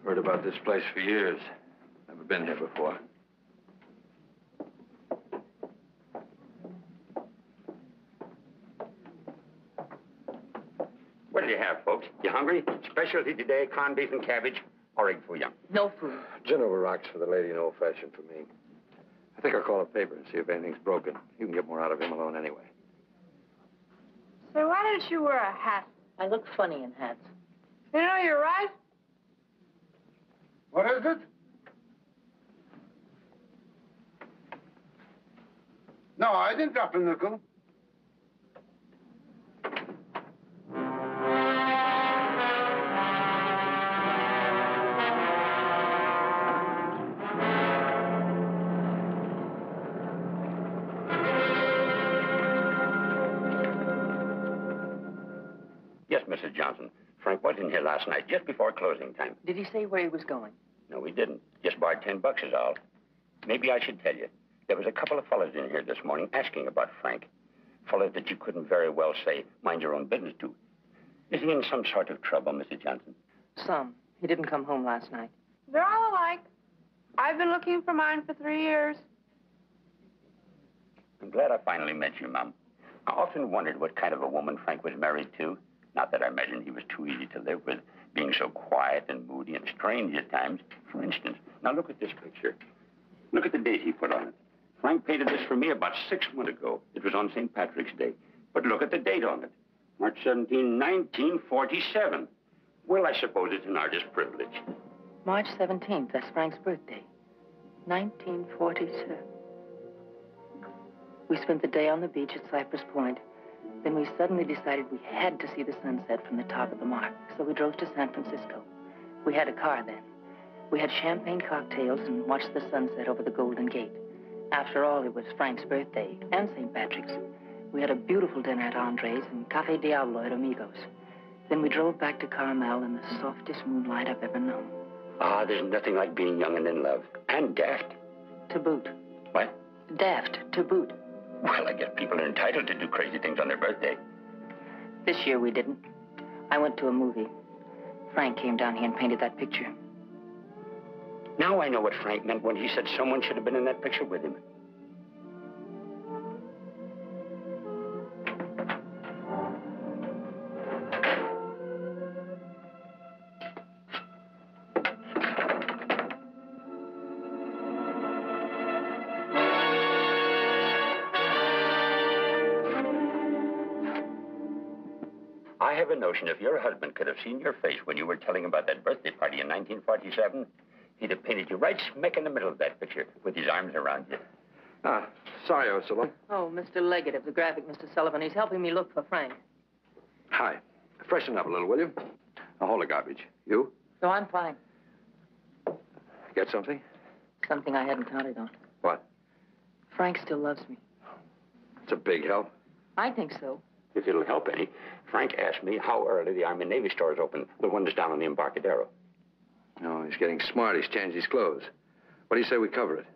Heard about this place for years. Never been here before. What do you have, folks? You hungry? Specialty today, corned beef and cabbage, or egg foo young. No food. Gin over rocks for the lady and old-fashioned for me. I think I'll call a paper and see if anything's broken. You can get more out of him alone anyway. So why didn't you wear a hat? I look funny in hats. You know, you're right. What is it? No, I didn't drop a nickel. Yes, Mrs. Johnson. Frank was in here last night, just before closing time. Did he say where he was going? No, he didn't. Just borrowed $10 is all. Maybe I should tell you. There was a couple of fellas in here this morning asking about Frank. Fellas that you couldn't very well say, mind your own business to. Is he in some sort of trouble, Mrs. Johnson? Some. He didn't come home last night. They're all alike. I've been looking for mine for 3 years. I'm glad I finally met you, Mom. I often wondered what kind of a woman Frank was married to. Not that I imagined he was too easy to live with, being so quiet and moody and strange at times. For instance, now look at this picture. Look at the date he put on it. Frank painted this for me about 6 months ago. It was on St. Patrick's Day. But look at the date on it. March 17, 1947. Well, I suppose it's an artist's privilege. March 17th, that's Frank's birthday. 1947. We spent the day on the beach at Cypress Point. Then we suddenly decided we had to see the sunset from the top of the mark. So we drove to San Francisco. We had a car then. We had champagne cocktails and watched the sunset over the Golden Gate. After all, it was Frank's birthday and St. Patrick's. We had a beautiful dinner at Andre's and Cafe Diablo at Amigos. Then we drove back to Carmel in the softest moonlight I've ever known. Ah, there's nothing like being young and in love. And daft. To boot. What? Daft, to boot. Well, I guess people are entitled to do crazy things on their birthday. This year we didn't. I went to a movie. Frank came down here and painted that picture. Now I know what Frank meant when he said someone should have been in that picture with him. I have a notion if your husband could have seen your face when you were telling about that birthday party in 1947, he'd have painted you right smack in the middle of that picture with his arms around you. Ah, sorry I was so long. Oh, Mr. Leggett of the graphic, Mr. Sullivan. He's helping me look for Frank. Hi. Freshen up a little, will you? Now, hold the garbage. You? So I'm fine. Get something? Something I hadn't counted on. What? Frank still loves me. It's a big help. I think so. If it'll help any, Frank asked me how early the Army and Navy store is open. The one that's down on the Embarcadero. No, he's getting smart. He's changed his clothes. What do you say we cover it?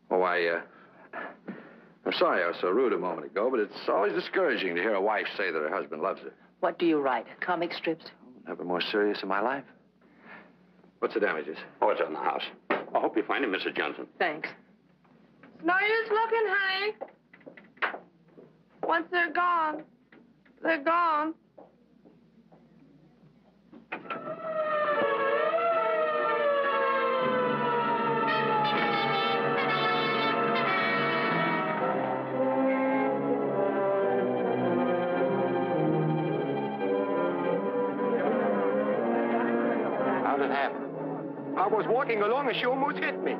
Oh, I'm sorry I was so rude a moment ago, but it's always discouraging to hear a wife say that her husband loves her. What do you write? Comic strips? Never more serious in my life. What's the damages? Oh, it's on the house. I hope you find him, Mrs. Johnson. Thanks. It's no use looking, honey. Once they're gone, they're gone. How'd it happen? I was walking along and she almost hit me.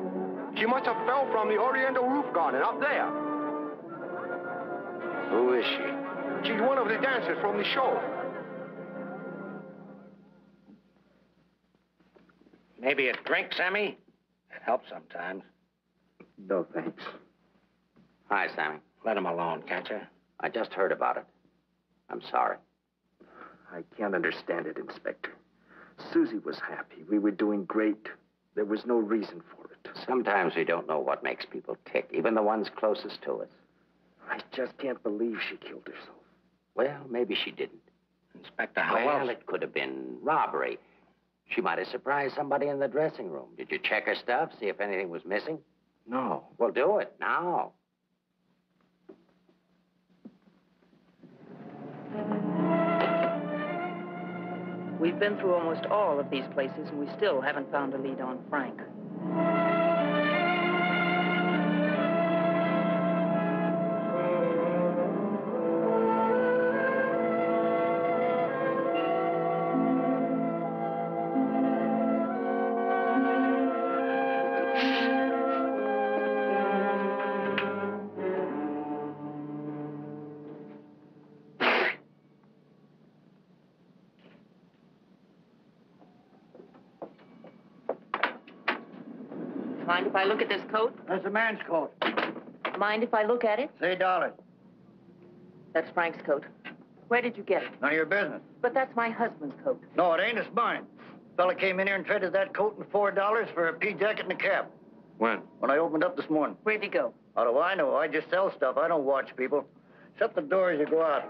She must have fell from the Oriental roof garden up there. Who is she? She's one of the dancers from the show. Maybe a drink, Sammy? It helps sometimes. No, thanks. Hi, Sammy. Let him alone, can't you? I just heard about it. I'm sorry. I can't understand it, Inspector. Susie was happy. We were doing great. There was no reason for it. Sometimes we don't know what makes people tick, even the ones closest to us. I just can't believe she killed herself. Well, maybe she didn't. Inspector, how else? It could have been robbery. She might have surprised somebody in the dressing room. Did you check her stuff, see if anything was missing? No. Well, do it now. We've been through almost all of these places, and we still haven't found a lead on Frank. Mind if I look at this coat? That's a man's coat. Mind if I look at it? $3. That's Frank's coat. Where did you get it? None of your business. But that's my husband's coat. No, it ain't. It's mine. Fella came in here and traded that coat and $4 for a pea jacket and a cap. When? When I opened up this morning. Where'd he go? How do I know? I just sell stuff. I don't watch people. Shut the door as you go out.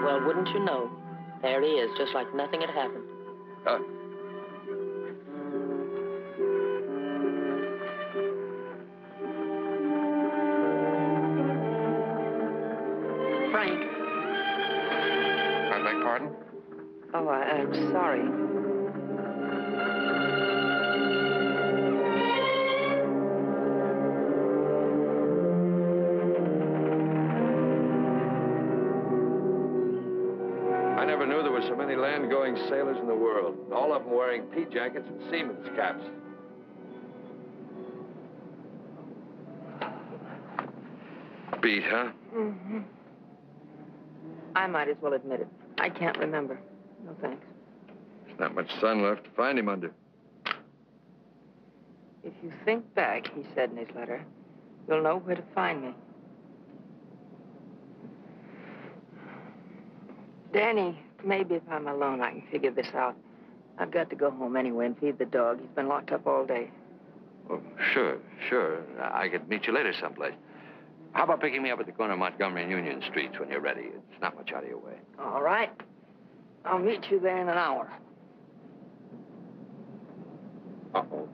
Well, wouldn't you know? There he is, just like nothing had happened. Frank. I beg pardon? Oh, I'm sorry. I never knew there were so many land-going sailors in the world. All of them wearing pea jackets and seamen's caps. Beat, huh? Mm-hmm. I might as well admit it. I can't remember. No thanks. There's not much sun left to find him under. If you think back, he said in his letter, you'll know where to find me. Danny, maybe if I'm alone, I can figure this out. I've got to go home anyway and feed the dog. He's been locked up all day. Oh, sure. I could meet you later someplace. How about picking me up at the corner of Montgomery and Union Streets when you're ready? It's not much out of your way. All right. I'll meet you there in an hour. Uh-oh.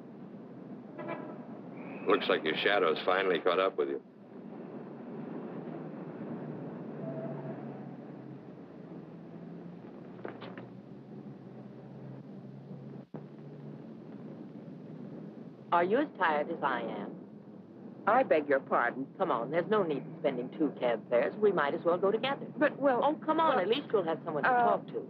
Looks like your shadow's finally caught up with you. Are you as tired as I am? I beg your pardon. Come on, there's no need in spending 2 cab fares. We might as well go together. But, well... Oh, come on, at least you'll have someone to talk to.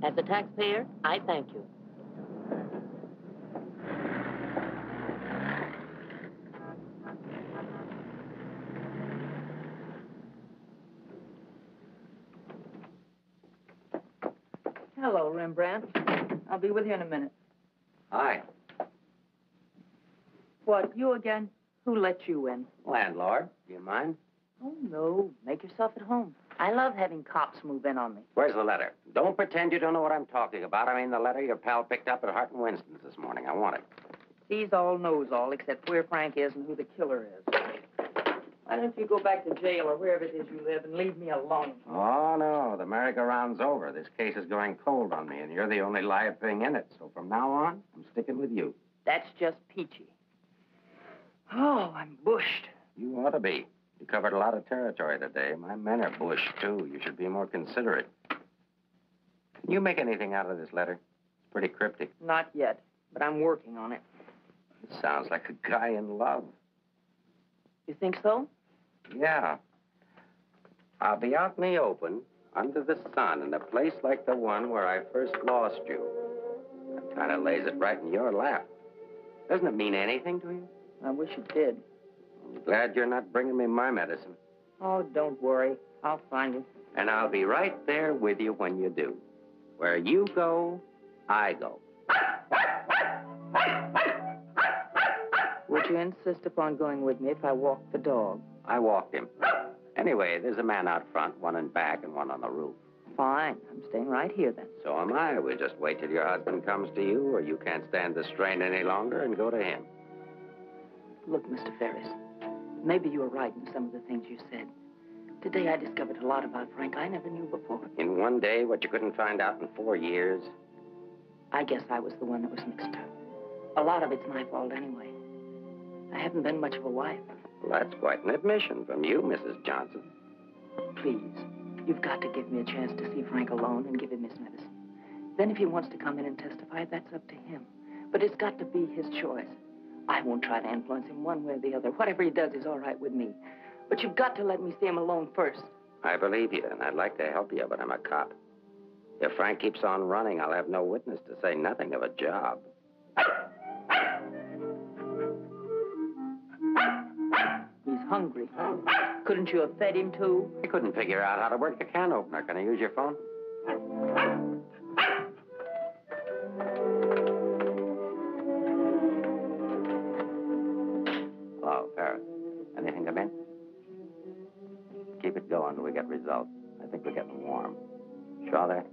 As a taxpayer, I thank you. Hello, Rembrandt. I'll be with you in a minute. Hi. What, you again? Who let you in? Landlord, do you mind? Oh, no. Make yourself at home. I love having cops move in on me. Where's the letter? Don't pretend you don't know what I'm talking about. I mean the letter your pal picked up at Hart and Winston's this morning. I want it. He's all knows all, except where Frank is and who the killer is. Why don't you go back to jail or wherever it is you live and leave me alone? Oh, no. The merry-go-round's over. This case is going cold on me, and you're the only live thing in it. So from now on, I'm sticking with you. That's just peachy. Oh, I'm bushed. You ought to be. You covered a lot of territory today. My men are bushed, too. You should be more considerate. Can you make anything out of this letter? It's pretty cryptic. Not yet, but I'm working on it. It sounds like a guy in love. You think so? Yeah. I'll be out in the open, under the sun, in a place like the one where I first lost you. That kind of lays it right in your lap. Doesn't it mean anything to you? I wish it did. I'm glad you're not bringing me my medicine. Oh, don't worry. I'll find you. And I'll be right there with you when you do. Where you go, I go. Would you insist upon going with me if I walked the dog? I walked him. Anyway, there's a man out front, one in back and one on the roof. Fine. I'm staying right here, then. So am I. We'll just wait till your husband comes to you, or you can't stand the strain any longer, and go to him. Look, Mr. Ferris, maybe you were right in some of the things you said. Today I discovered a lot about Frank I never knew before. In one day, what you couldn't find out in 4 years? I guess I was the one that was mixed up. A lot of it's my fault anyway. I haven't been much of a wife. Well, that's quite an admission from you, Mrs. Johnson. Please, you've got to give me a chance to see Frank alone and give him his medicine. Then if he wants to come in and testify, that's up to him. But it's got to be his choice. I won't try to influence him one way or the other. Whatever he does is all right with me. But you've got to let me see him alone first. I believe you, and I'd like to help you, but I'm a cop. If Frank keeps on running, I'll have no witness to say nothing of a job. He's hungry. Couldn't you have fed him, too? I couldn't figure out how to work the can opener. Can I use your phone? Hello, Paris. Anything come in? Keep it going till we get results. I think we're getting warm. Shaw there?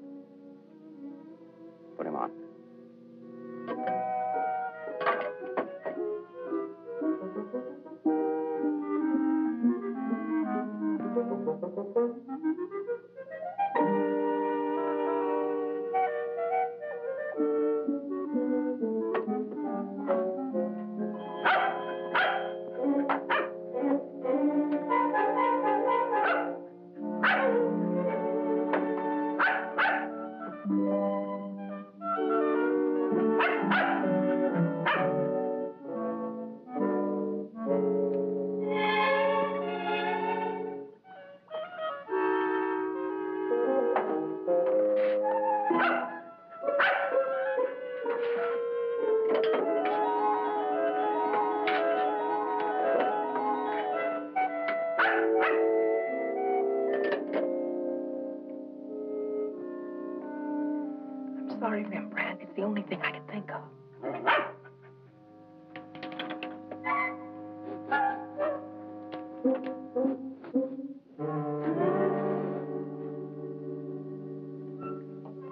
Put him on. Sorry, Rembrandt. It's the only thing I can think of.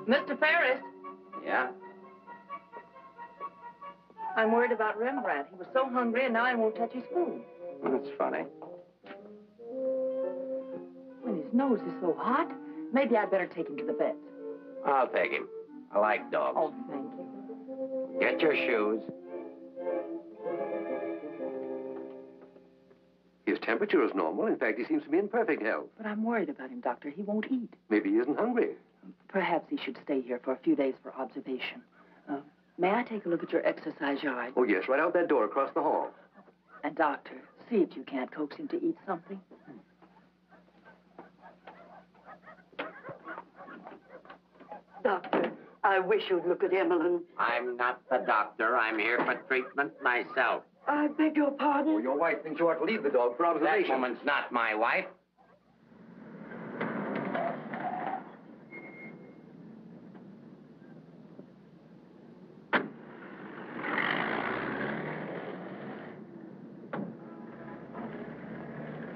Mr. Ferris. I'm worried about Rembrandt. He was so hungry, and now he won't touch his food. That's funny. When his nose is so hot, maybe I'd better take him to the vet. I'll take him. I like dogs. Oh, thank you. Get your shoes. His temperature is normal. In fact, he seems to be in perfect health. But I'm worried about him, Doctor. He won't eat. Maybe he isn't hungry. Perhaps he should stay here for a few days for observation. May I take a look at your exercise yard? Oh, yes, right out that door across the hall. And, Doctor, see if you can't coax him to eat something. Doctor, I wish you'd look at Emmeline. I'm not the doctor. I'm here for treatment myself. I beg your pardon? Oh, your wife thinks you ought to leave the dog for observation. That woman's not my wife.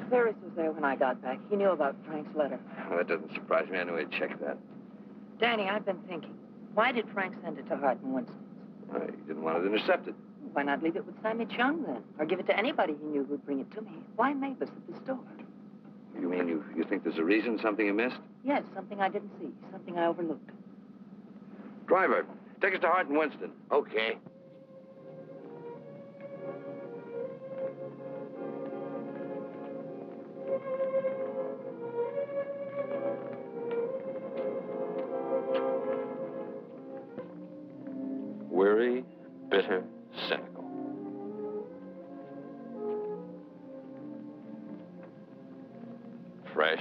Ferris was there when I got back. He knew about Frank's letter. Well, that doesn't surprise me. I knew he'd check that. Danny, I've been thinking. Why did Frank send it to Hart and Winston? He didn't want it intercepted. Why not leave it with Sammy Chung, then? Or give it to anybody he knew who'd bring it to me? Why Mavis at the store? You mean you think there's a reason, something you missed? Yes, something I didn't see, something I overlooked. Driver, take us to Hart and Winston. Okay. Weary, bitter, cynical. Fresh,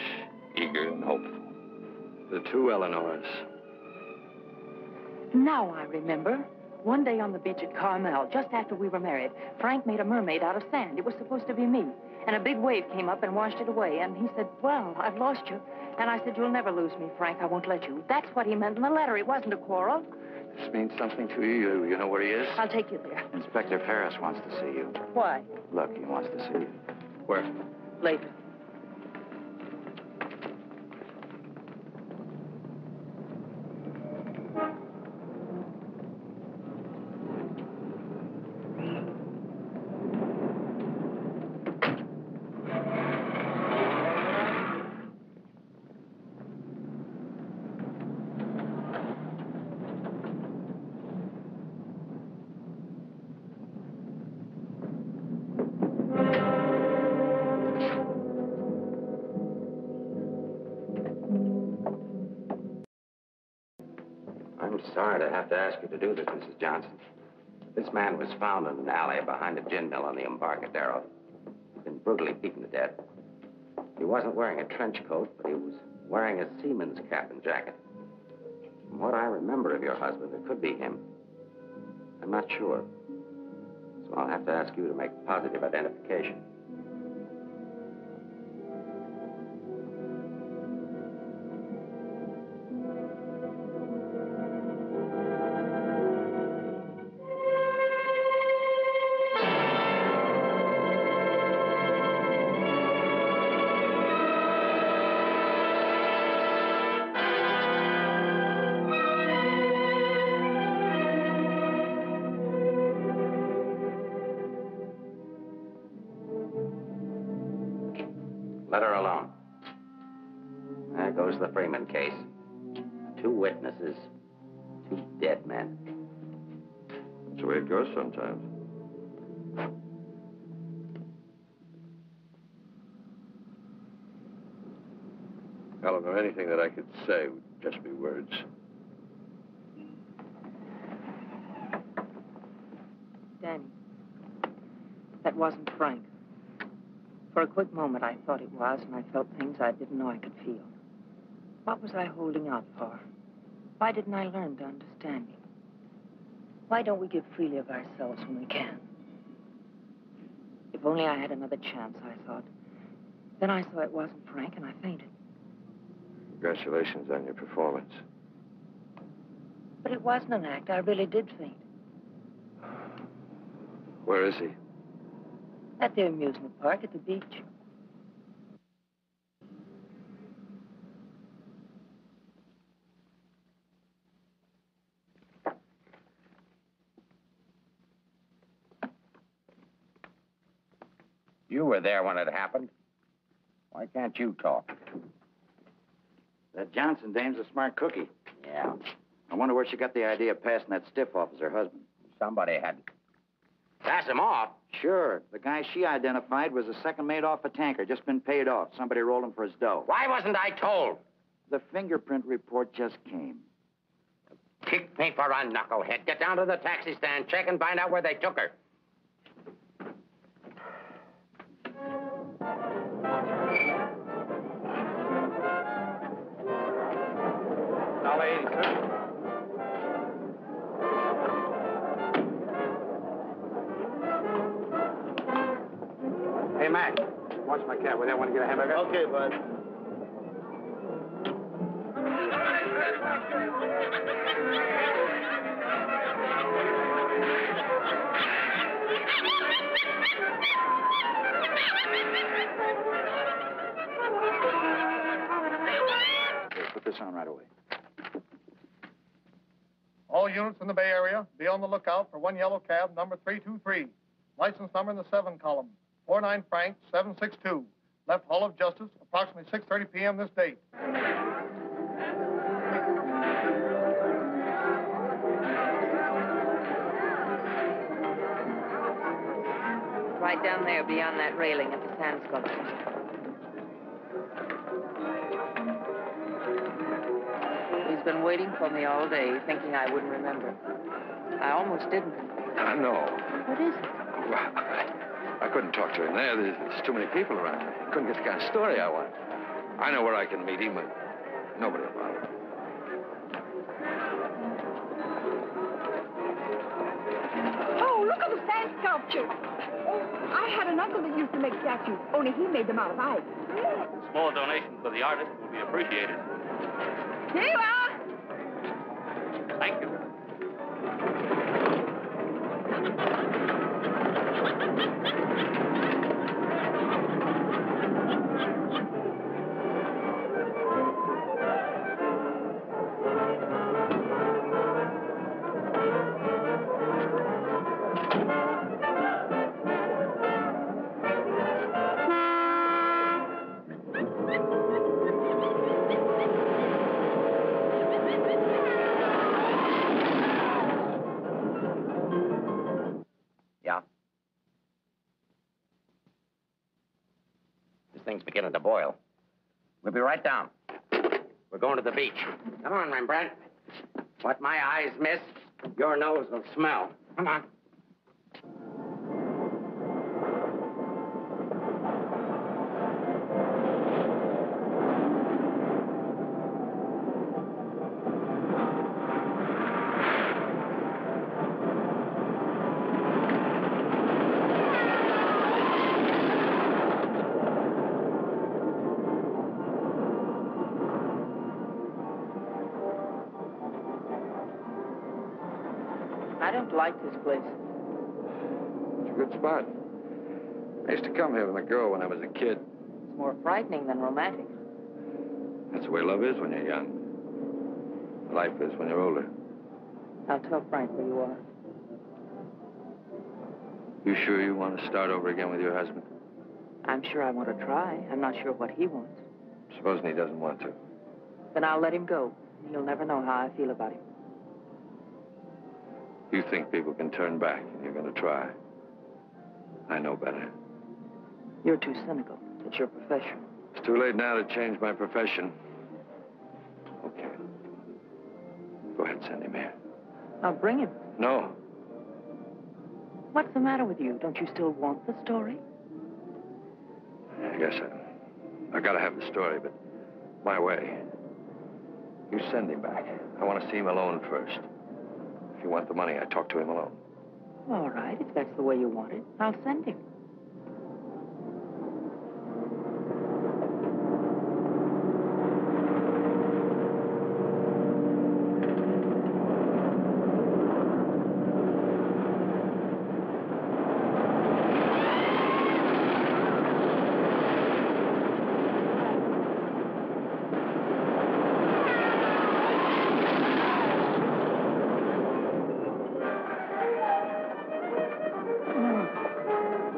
eager, and hopeful. The two Eleanors. Now I remember. One day on the beach at Carmel, just after we were married, Frank made a mermaid out of sand. It was supposed to be me. And a big wave came up and washed it away. And he said, well, I've lost you. And I said, you'll never lose me, Frank. I won't let you. That's what he meant in the letter. It wasn't a quarrel. This means something to you. You know where he is? I'll take you there. Inspector Ferris wants to see you. Why? Look, he wants to see you. Where? Later. I'm sorry to have to ask you to do this, Mrs. Johnson. This man was found in an alley behind a gin mill on the Embarcadero. He'd been brutally beaten to death. He wasn't wearing a trench coat, but he was wearing a seaman's cap and jacket. From what I remember of your husband, it could be him. I'm not sure. So I'll have to ask you to make positive identification. Let her alone. There goes the Freeman case. 2 witnesses, 2 dead men. That's the way it goes sometimes. Eleanor, anything that I could say would just be words. Danny, that wasn't Frank. For a quick moment, I thought it was, and I felt things I didn't know I could feel. What was I holding out for? Why didn't I learn to understand him? Why don't we give freely of ourselves when we can? If only I had another chance, I thought. Then I saw it wasn't Frank, and I fainted. Congratulations on your performance. But it wasn't an act. I really did faint. Where is he? At the amusement park at the beach. You were there when it happened. Why can't you talk? That Johnson dame's a smart cookie. Yeah. I wonder where she got the idea of passing that stiff off as her husband. Somebody had pass him off. Sure. The guy she identified was a second mate off a tanker, just been paid off. Somebody rolled him for his dough. Why wasn't I told? The fingerprint report just came. Kick me for a knucklehead. Get down to the taxi stand, check and find out where they took her. $1.80, sir. Hey, Mac, watch my cab. Will you want to get a hamburger? Okay, bud. Okay, put this on right away. All units in the Bay Area, be on the lookout for one yellow cab, number 323. License number in the 7 column. 49 Frank, 762. Left Hall of Justice, approximately 6:30 p.m. this date. Right down there beyond that railing at the sand sculpture. He's been waiting for me all day, thinking I wouldn't remember. I almost didn't. I know. What is it? I couldn't talk to him there. There's too many people around. I couldn't get the kind of story I want. I know where I can meet him, but nobody will bother. Oh, look at the sand sculpture. I had an uncle that used to make statues, only he made them out of ice. Small donation for the artist will be appreciated. Here you are. Thank you. Yeah? This thing's beginning to boil. We'll be right down. We're going to the beach. Come on, Rembrandt. What my eyes miss, your nose will smell. Come on. I don't like this place. It's a good spot. I used to come here with a girl when I was a kid. It's more frightening than romantic. That's the way love is when you're young. Life is when you're older. I'll tell Frank where you are. You sure you want to start over again with your husband? I'm sure I want to try. I'm not sure what he wants. Supposing he doesn't want to. Then I'll let him go. He'll never know how I feel about him. You think people can turn back, and you're going to try. I know better. You're too cynical. It's your profession. It's too late now to change my profession. Okay. Go ahead, send him here. I'll bring him. No. What's the matter with you? Don't you still want the story? I guess I got to have the story, but my way. You send him back. I want to see him alone first. If you want the money, I talk to him alone. All right, if that's the way you want it, I'll send him.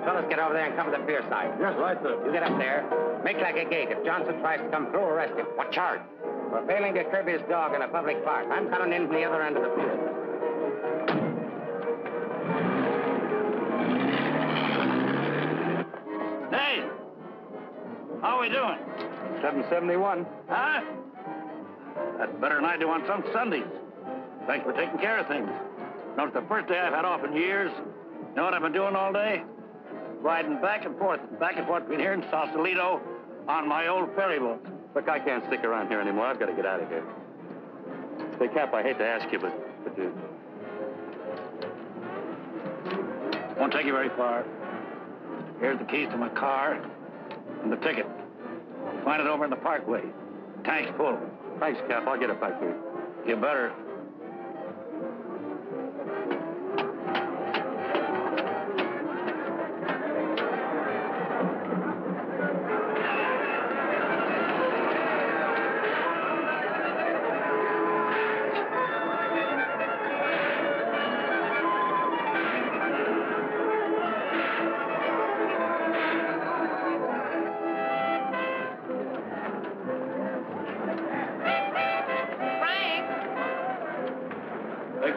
fellas get over there and cover the pier side. Yes, right, sir. You get up there. Make like a gate. If Johnson tries to come through, arrest him. What charge? For failing to curb his dog in a public park. I'm coming in from the other end of the pier. Hey! How are we doing? 771. Huh? That's better than I do on some Sundays. Thanks for taking care of things. No, it's the first day I've had off in years. You know what I've been doing all day? Riding back and forth between here and Sausalito on my old ferry boat. Look, I can't stick around here anymore. I've got to get out of here. Say, Cap, I hate to ask you, but you... Won't take you very far. Here's the keys to my car and the ticket. Find it over in the parkway. Tank's full. Thanks, Cap. I'll get it back to you. You better.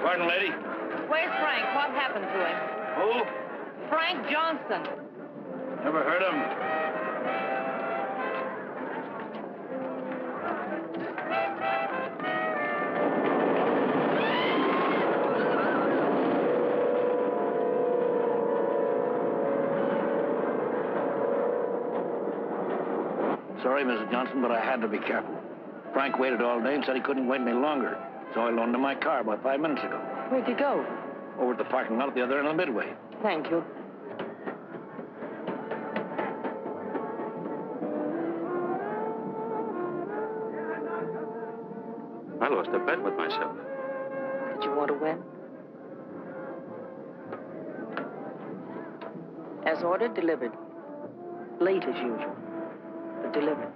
Pardon, lady? Where's Frank? What happened to him? Who? Frank Johnson. Never heard of him. Sorry, Mrs. Johnson, but I had to be careful. Frank waited all day and said he couldn't wait any longer. So I loaned him my car about 5 minutes ago. Where'd you go? Over at the parking lot at the other end of the Midway. Thank you. I lost a bet with myself. Did you want to win? As ordered, delivered. Late as usual, but delivered.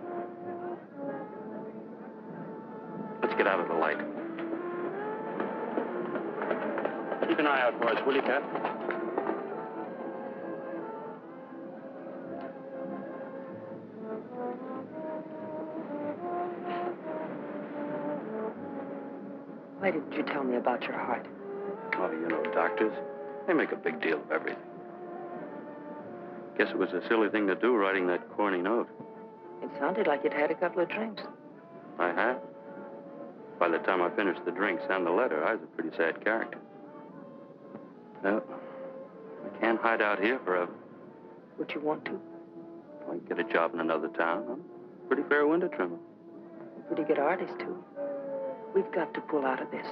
Let's get out of the light. Keep an eye out for us, will you, Cap? Why didn't you tell me about your heart? Oh, you know, doctors, they make a big deal of everything. Guess it was a silly thing to do, writing that corny note. It sounded like you'd had a couple of drinks. I had. By the time I finished the drinks and the letter, I was a pretty sad character. No, I can't hide out here forever. Would you want to? I can get a job in another town. I'm a pretty fair window trimmer. You're a pretty good artist, too. We've got to pull out of this.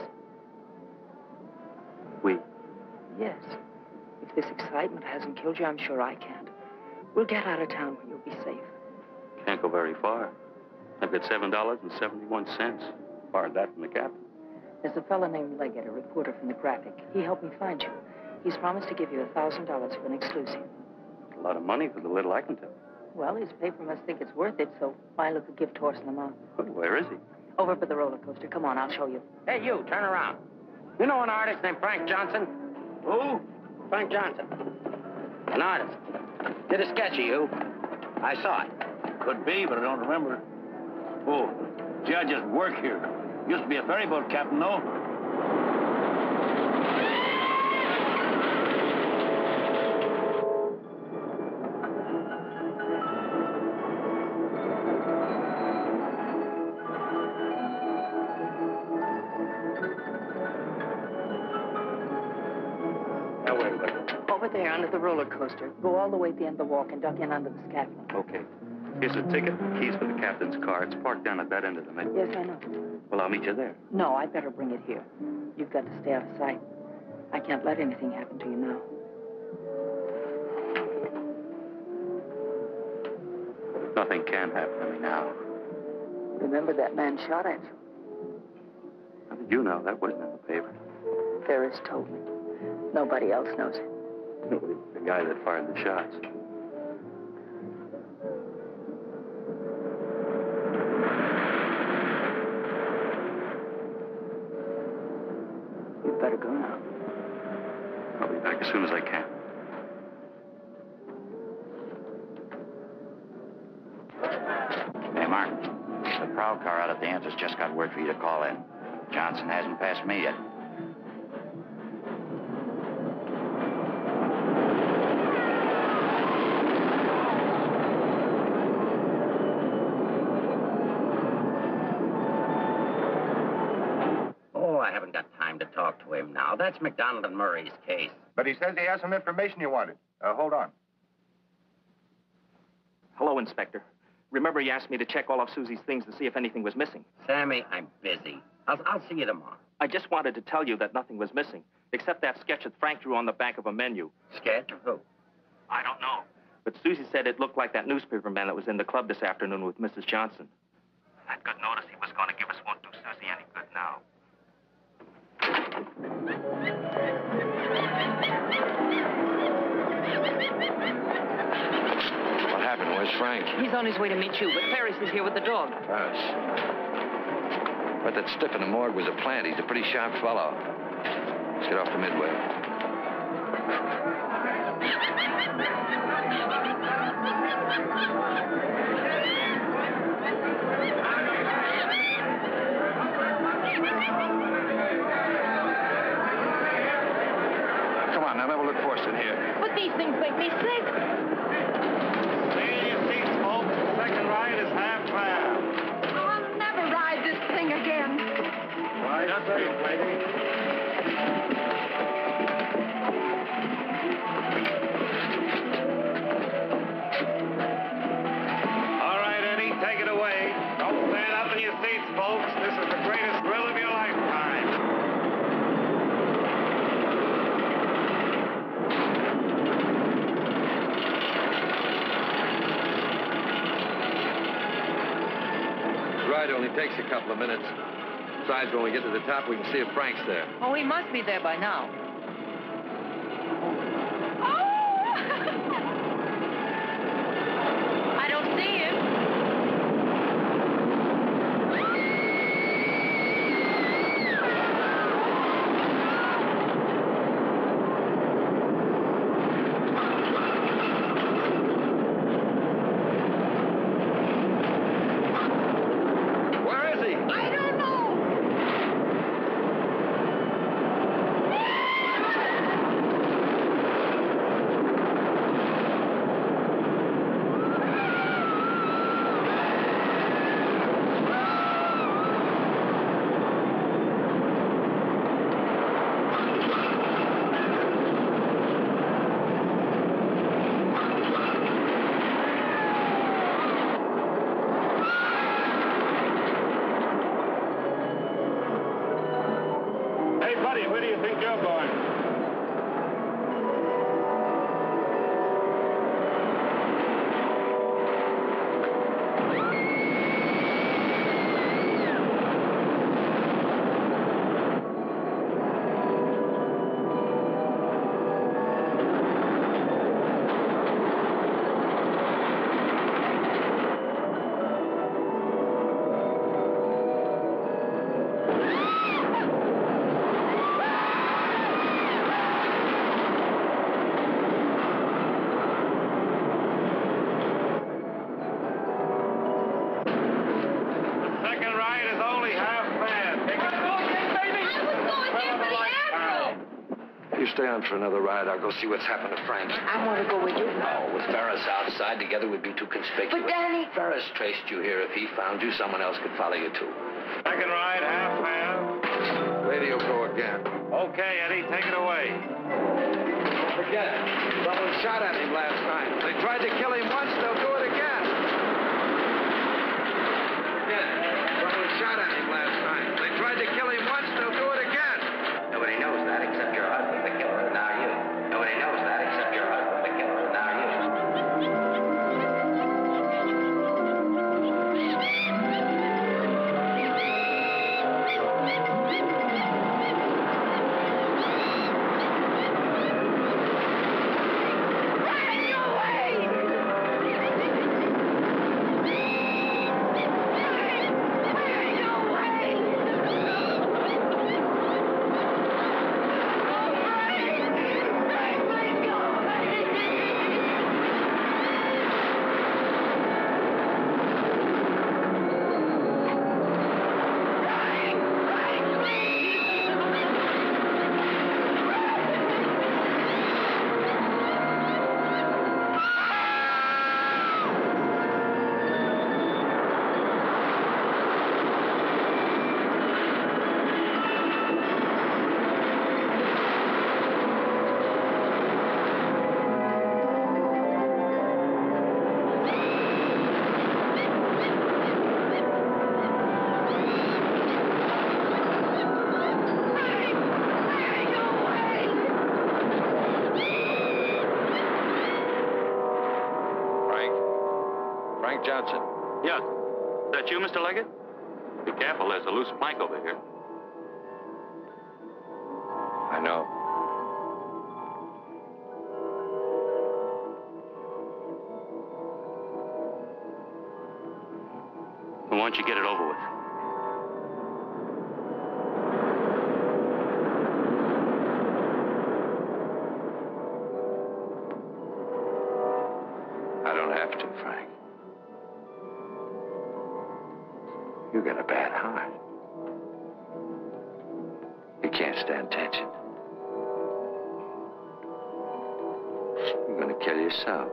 We? Yes. If this excitement hasn't killed you, I'm sure I can't. We'll get out of town where you'll be safe. Can't go very far. I've got $7.71. Borrowed that from the captain. There's a fellow named Leggett, a reporter from the Graphic. He helped me find you. He's promised to give you $1,000 for an exclusive. A lot of money for the little I can tell. Well, his paper must think it's worth it, so why look a gift horse in the mouth? Where is he? Over by the roller coaster. Come on, I'll show you. Hey, you, turn around. You know an artist named Frank Johnson? Who? Frank Johnson. An artist. Did a sketch of you. I saw it. Could be, but I don't remember. Oh, gee, I just work here. Used to be a ferry boat captain, though. Now, wait. Over there, under the roller coaster. Go all the way to the end of the walk and duck in under the scaffolding. Okay. Here's a ticket and keys for the captain's car. It's parked down at that end of the Midway. Yes, I know. Well, I'll meet you there. No, I'd better bring it here. You've got to stay out of sight. I can't let anything happen to you now. Nothing can happen to me now. Remember that man shot at you? How did you know? That wasn't in the paper. Ferris told me. Nobody else knows it. The guy that fired the shots. You'd better go now. I'll be back as soon as I can. patrol car out at the entrance just got word for you to call in. Johnson hasn't passed me yet. Oh, I haven't got time to talk to him now. That's McDonald and Murray's case. But he says he has some information you wanted. Hold on. Hello, Inspector. Remember you asked me to check all of Susie's things to see if anything was missing? Sammy, I'm busy. I'll see you tomorrow. I just wanted to tell you that nothing was missing, except that sketch that Frank drew on the back of a menu. Sketch of who? I don't know. But Susie said it looked like that newspaper man that was in the club this afternoon with Mrs. Johnson. That good notice he was going to give us won't do Susie any good now. What happened? Where's Frank? He's on his way to meet you, but Ferris is here with the dog. Ferris. But that stiff in the morgue was a plant. He's a pretty sharp fellow. Let's get off to Midway. Come on, now have a look for us in here. But these things make me sick. Stay in your seats, folks. The second ride is half fare. I'll never ride this thing again. Right, just wait, lady. All right, Eddie, take it away. Don't stand up in your seats, folks. This is the greatest thrill of your lifetime. The ride only takes a couple of minutes. Besides, when we get to the top, we can see if Frank's there. Oh, he must be there by now. I don't see him. Where is he? I don't know. Hey, buddy, where do you think you're going? The second ride is only half fare. Take it You stay on for another ride. I'll go see what's happened to Frank. I want to go with you. No, with Ferris outside together, we'd be too conspicuous. But, Danny... Ferris traced you here. If he found you, someone else could follow you, too. Second ride, half fare. Radio go again. Okay, Eddie, take it away. Don't forget, someone shot at him last night. They tried to kill him once, they'll do it again. Again, someone shot at him last night. They tried to kill him once, they'll do it again. Nobody knows that except your husband, the killer, and now you. Nobody knows that except your husband, the killer, and now you. Away! Frank Johnson. Yeah. Is that you, Mr. Leggett? Be careful, there's a loose plank over here. I know. Well, why don't you get it over with? I don't have to, Frank. You got a bad heart. You can't stand tension. You're gonna kill yourself.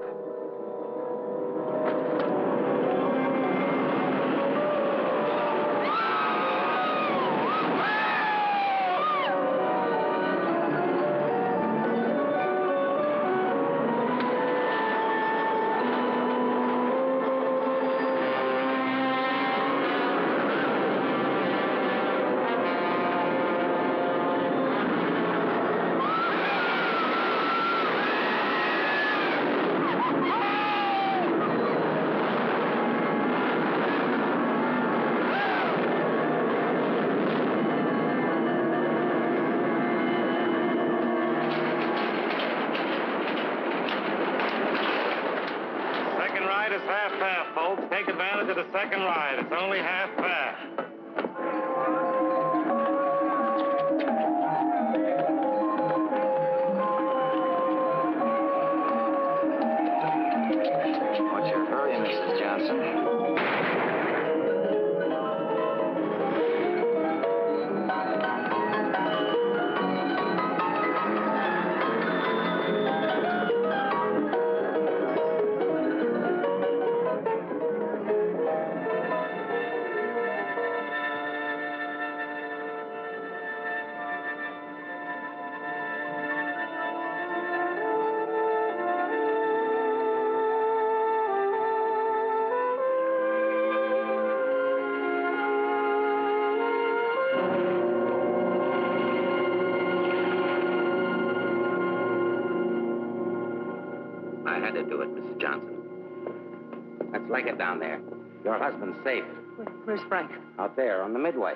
Take advantage of the second ride. It's only half fare. What's your hurry, Mrs. Johnson? I had to do it, Mrs. Johnson. Let's leg it down there. Your husband's safe. Where's Frank? Out there on the midway.